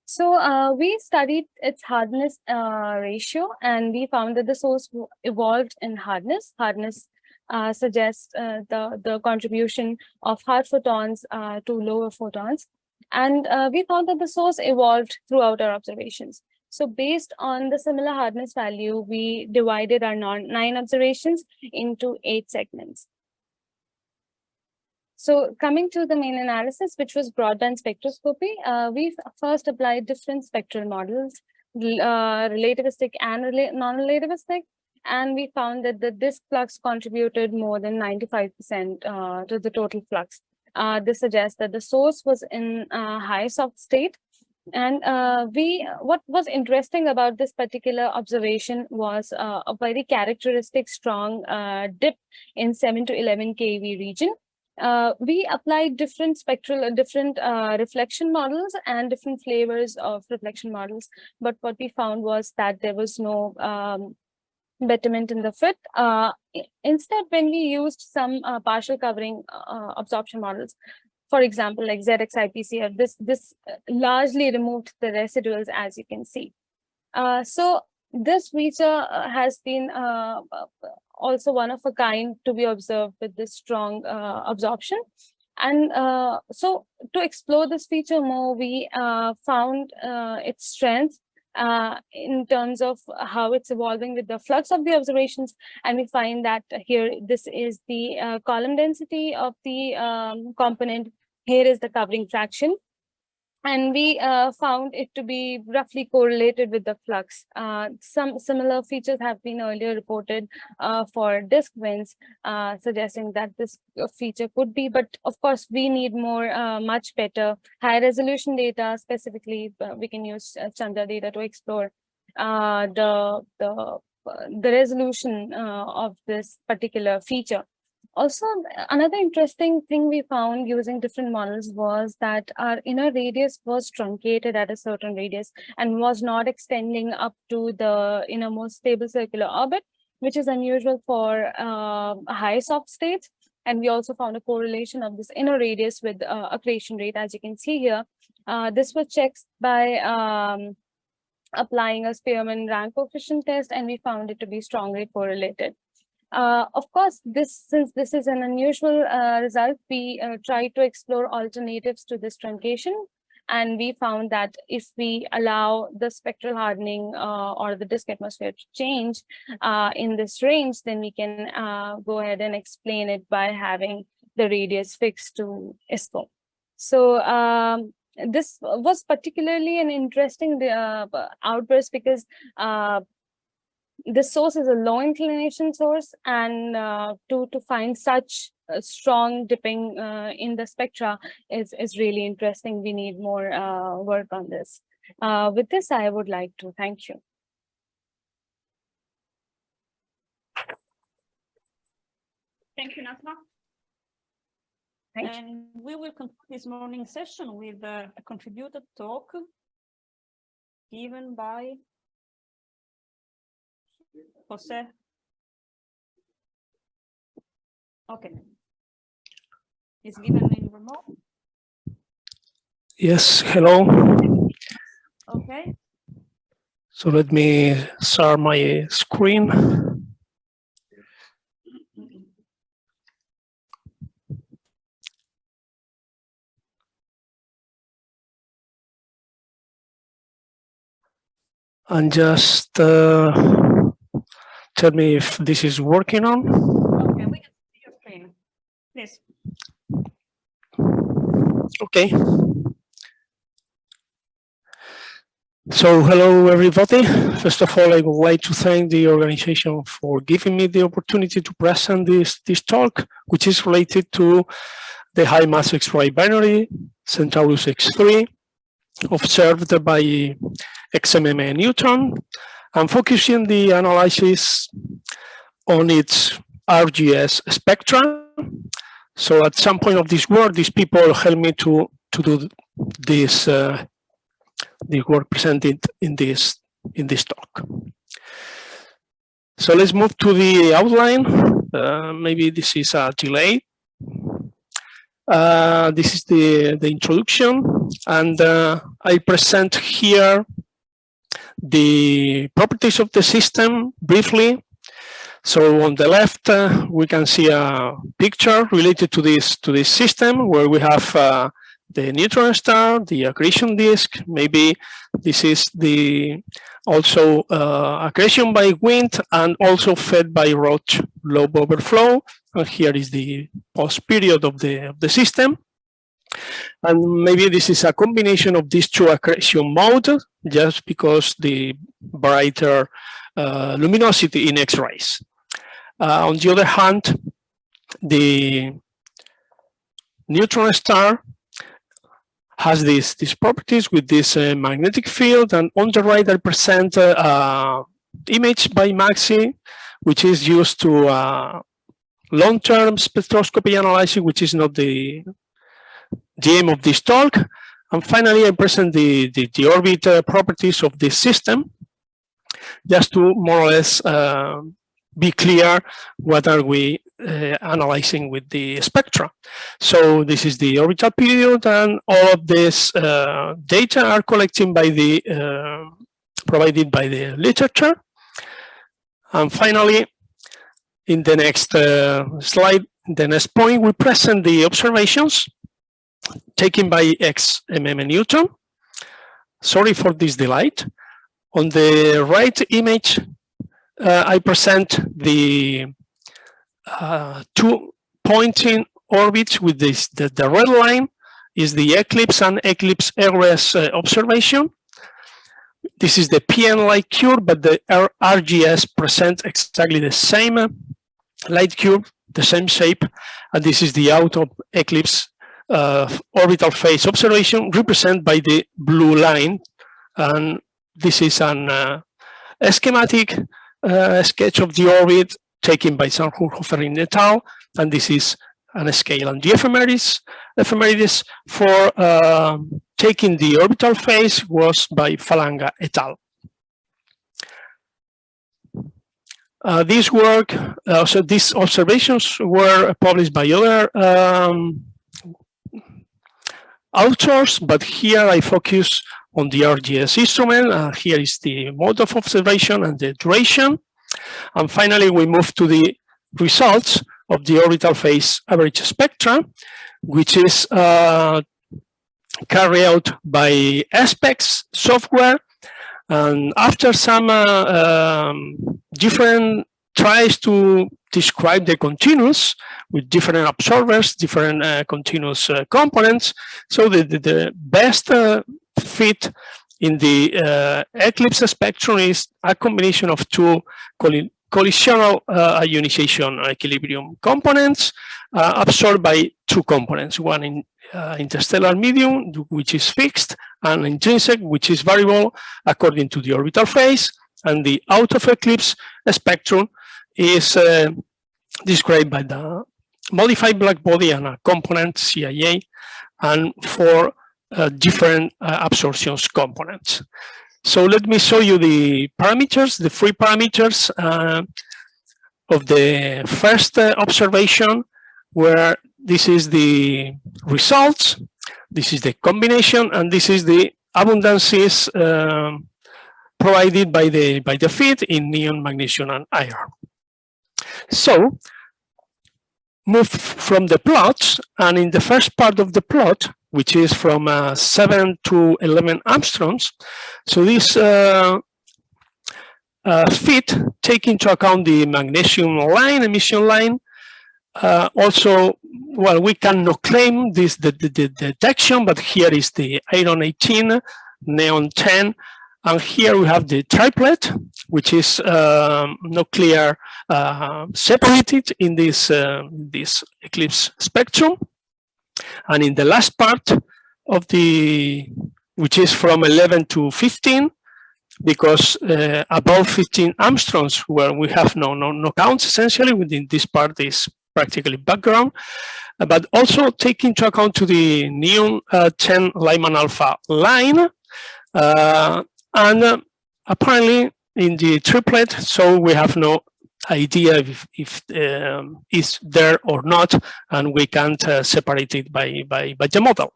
So we studied its hardness ratio, and we found that the source evolved in hardness. Hardness suggests the contribution of hard photons to lower photons. And we found that the source evolved throughout our observations. So based on the similar hardness value, we divided our 9 observations into 8 segments. So coming to the main analysis, which was broadband spectroscopy, we first applied different spectral models, relativistic and non-relativistic, and we found that the disk flux contributed more than 95% to the total flux. This suggests that the source was in high soft state. And what was interesting about this particular observation was a very characteristic strong dip in 7 to 11 keV region. We applied different reflection models and different flavors of reflection models, but what we found was that there was no betterment in the fit. Instead, when we used some partial covering absorption models, for example, like ZXIPCF, this largely removed the residuals, as you can see. So this feature has been also one of a kind to be observed with this strong absorption. And so to explore this feature more, we found its strength in terms of how it's evolving with the flux of the observations. And we find that here, this is the column density of the component. Here is the covering fraction. And we found it to be roughly correlated with the flux. Some similar features have been earlier reported for disk winds, suggesting that this feature could be, but of course, we need more, much better high resolution data. Specifically, we can use Chandra data to explore the resolution of this particular feature. Also, another interesting thing we found using different models was that our inner radius was truncated at a certain radius and was not extending up to the innermost stable circular orbit, which is unusual for high soft states. And we also found a correlation of this inner radius with accretion rate, as you can see here. This was checked by applying a Spearman rank coefficient test, and we found it to be strongly correlated. Of course, since this is an unusual result, we tried to explore alternatives to this truncation. And we found that if we allow the spectral hardening or the disk atmosphere to change in this range, then we can go ahead and explain it by having the radius fixed to ISCO. So this was particularly an interesting outburst because this source is a low inclination source, and to find such strong dipping in the spectra is really interesting. We need more work on this. With this, I would like to thank you. Thank you, Nazma. And we will conclude this morning session with a contributed talk given by Jose. Okay. It's given in remote. Yes, hello. Okay. So let me share my screen. And just tell me if this is working on. Okay, we can see your screen. Please. Okay. So hello, everybody. First of all, I would like to thank the organization for giving me the opportunity to present this talk, which is related to the high mass X-ray binary, Centaurus X-3, observed by XMM Newton, and focusing the analysis on its RGS spectra. So at some point of this work, these people helped me to do this the work presented in this talk. So let's move to the outline. Maybe this is a delay. This is the introduction, and I present here the properties of the system briefly. So on the left, we can see a picture related to this system where we have the neutron star, the accretion disk. Maybe this is the also accretion by wind and also fed by Roche lobe overflow. And here is the post period of the system. And maybe this is a combination of these two accretion modes, just because the brighter luminosity in X-rays. On the other hand, the neutron star has these properties with this magnetic field, and on the right I present image by MAXI, which is used to long-term spectroscopy analysis, which is not the aim of this talk. And finally, I present the orbit properties of this system, just to more or less be clear what are we analyzing with the spectra. So this is the orbital period, and all of this data are collected by the provided by the literature. And finally, in the next slide, the next point, we present the observations taken by XMM Newton. Sorry for this delay. On the right image, I present the two pointing orbits with this. The red line is the eclipse and eclipse egress observation. This is the PN light curve, but the RGS presents exactly the same light curve, the same shape, and this is the out of eclipse orbital phase observation represented by the blue line. And this is an schematic sketch of the orbit taken by Sanhofer et al. And this is an scale. And the ephemeris for taking the orbital phase was by Falanga et al. This work, so these observations were published by other authors, but here I focus on the RGS instrument. Here is the mode of observation and the duration. And finally, we move to the results of the orbital phase average spectra, which is carried out by SPEX software. And after some different tries to describe the continuous with different observers, different continuous components, so the best fit in the eclipse spectrum is a combination of two collisional ionization equilibrium components absorbed by two components, one in interstellar medium, which is fixed, and intrinsic, which is variable according to the orbital phase, and the out of eclipse spectrum is described by the modified black body and a component CIA, and four different absorptions components. So let me show you the parameters, the three parameters of the first observation, where this is the results, this is the combination, and this is the abundances provided by the feed in neon, magnesium, and iron. So move from the plots, and in the first part of the plot, which is from 7 to 11 angstroms, so this feed take into account the magnesium line, emission line. Also, well, we cannot claim this the detection, but here is the iron 18, neon 10, and here we have the triplet, which is nuclear separated in this eclipse spectrum. And in the last part of the, which is from 11 to 15, because above 15 angstroms, where we have no counts essentially, within this part is practically background, but also take into account to the neon 10 Lyman alpha line, and apparently in the triplet, so we have no idea if is there or not, and we can't separate it by the model.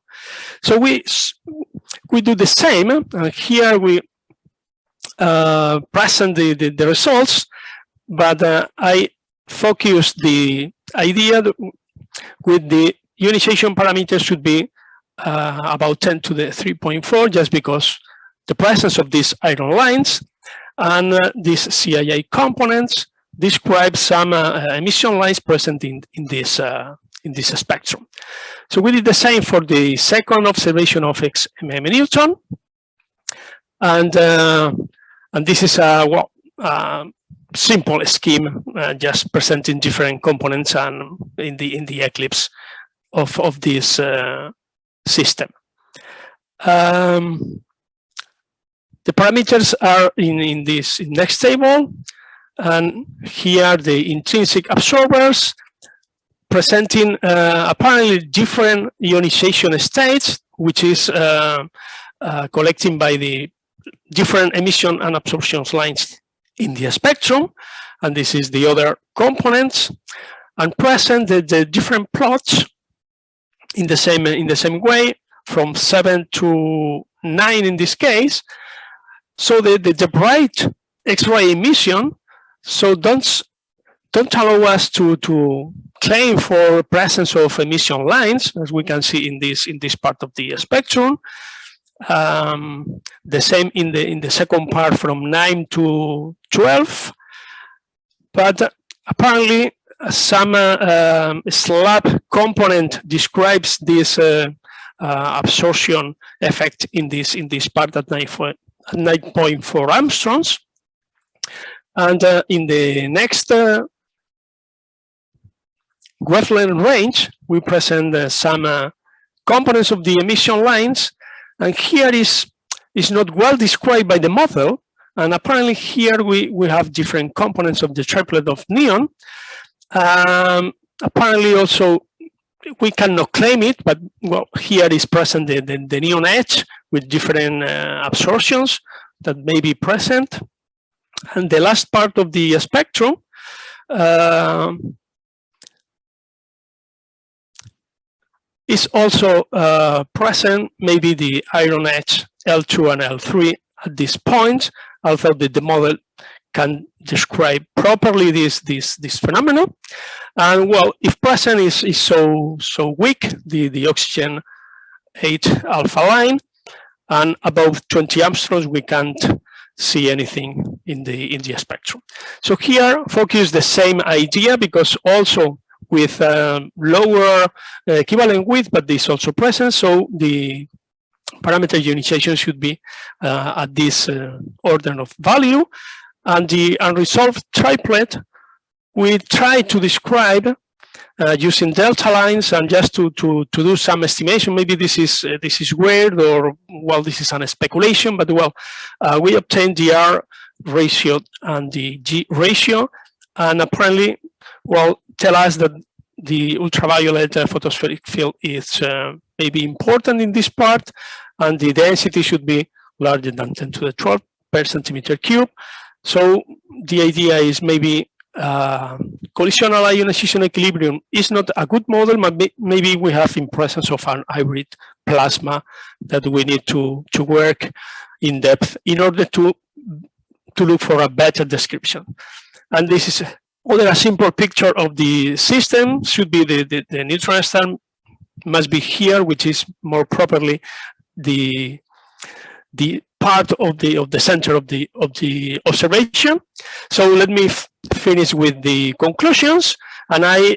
So we do the same. Here we present the results, but I focus the idea with the ionization parameters should be about 10 to the 3.4, just because the presence of these iron lines and these CIA components describe some emission lines present in this spectrum. So we did the same for the second observation of XMM Newton, and this is a simple scheme, just presenting different components and in the eclipse of this system. The parameters are in this next table, and here the intrinsic absorbers presenting apparently different ionization states, which is collecting by the different emission and absorption lines in the spectrum, and this is the other components, and present the different plots in the same way from 7 to 9 in this case. So the bright X-ray emission, so don't allow us to claim for presence of emission lines, as we can see in this part of the spectrum. The same in the second part from 9 to 12, but apparently some slab component describes this absorption effect in this part at 9.4 angstroms, and in the next wavelength range we present some components of the emission lines. And here is not well described by the model, and apparently here we have different components of the triplet of neon. Apparently also we cannot claim it, but well, here is present the neon edge with different absorptions that may be present. And the last part of the spectrum is also present, maybe the iron edge L2 and L3 at this point, although the model can describe properly this phenomenon. And well, if present is so weak, the oxygen 8 alpha line, and above 20 angstroms we can't see anything in the spectrum. So here focus the same idea, because also with lower equivalent width, but this also present, so the parameter ionization should be at this order of value. and the unresolved triplet, we try to describe using delta lines and just to do some estimation. Maybe this is weird, or well, this is a speculation, but well, we obtained the R ratio and the G ratio, and apparently, well, tell us that the ultraviolet photospheric field is maybe important in this part, and the density should be larger than 10 to the 12 per centimeter cube. So the idea is maybe collisional ionization equilibrium is not a good model, but maybe we have in presence of an hybrid plasma that we need to work in depth in order to look for a better description. And this is a simple picture of the system. Should be the neutron star must be here, which is more properly the part of the center of the observation. So let me finish with the conclusions, and I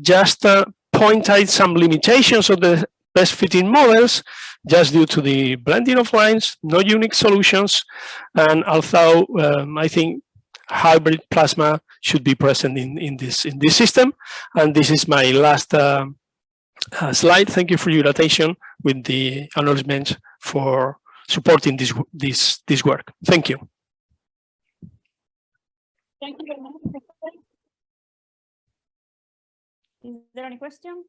just point out some limitations of the best fitting models, just due to the blending of lines, no unique solutions, and although I think hybrid plasma should be present in this system. And this is my last slide. Thank you for your attention, with the acknowledgement for supporting this work. Thank you. Thank you very much. Is there any question?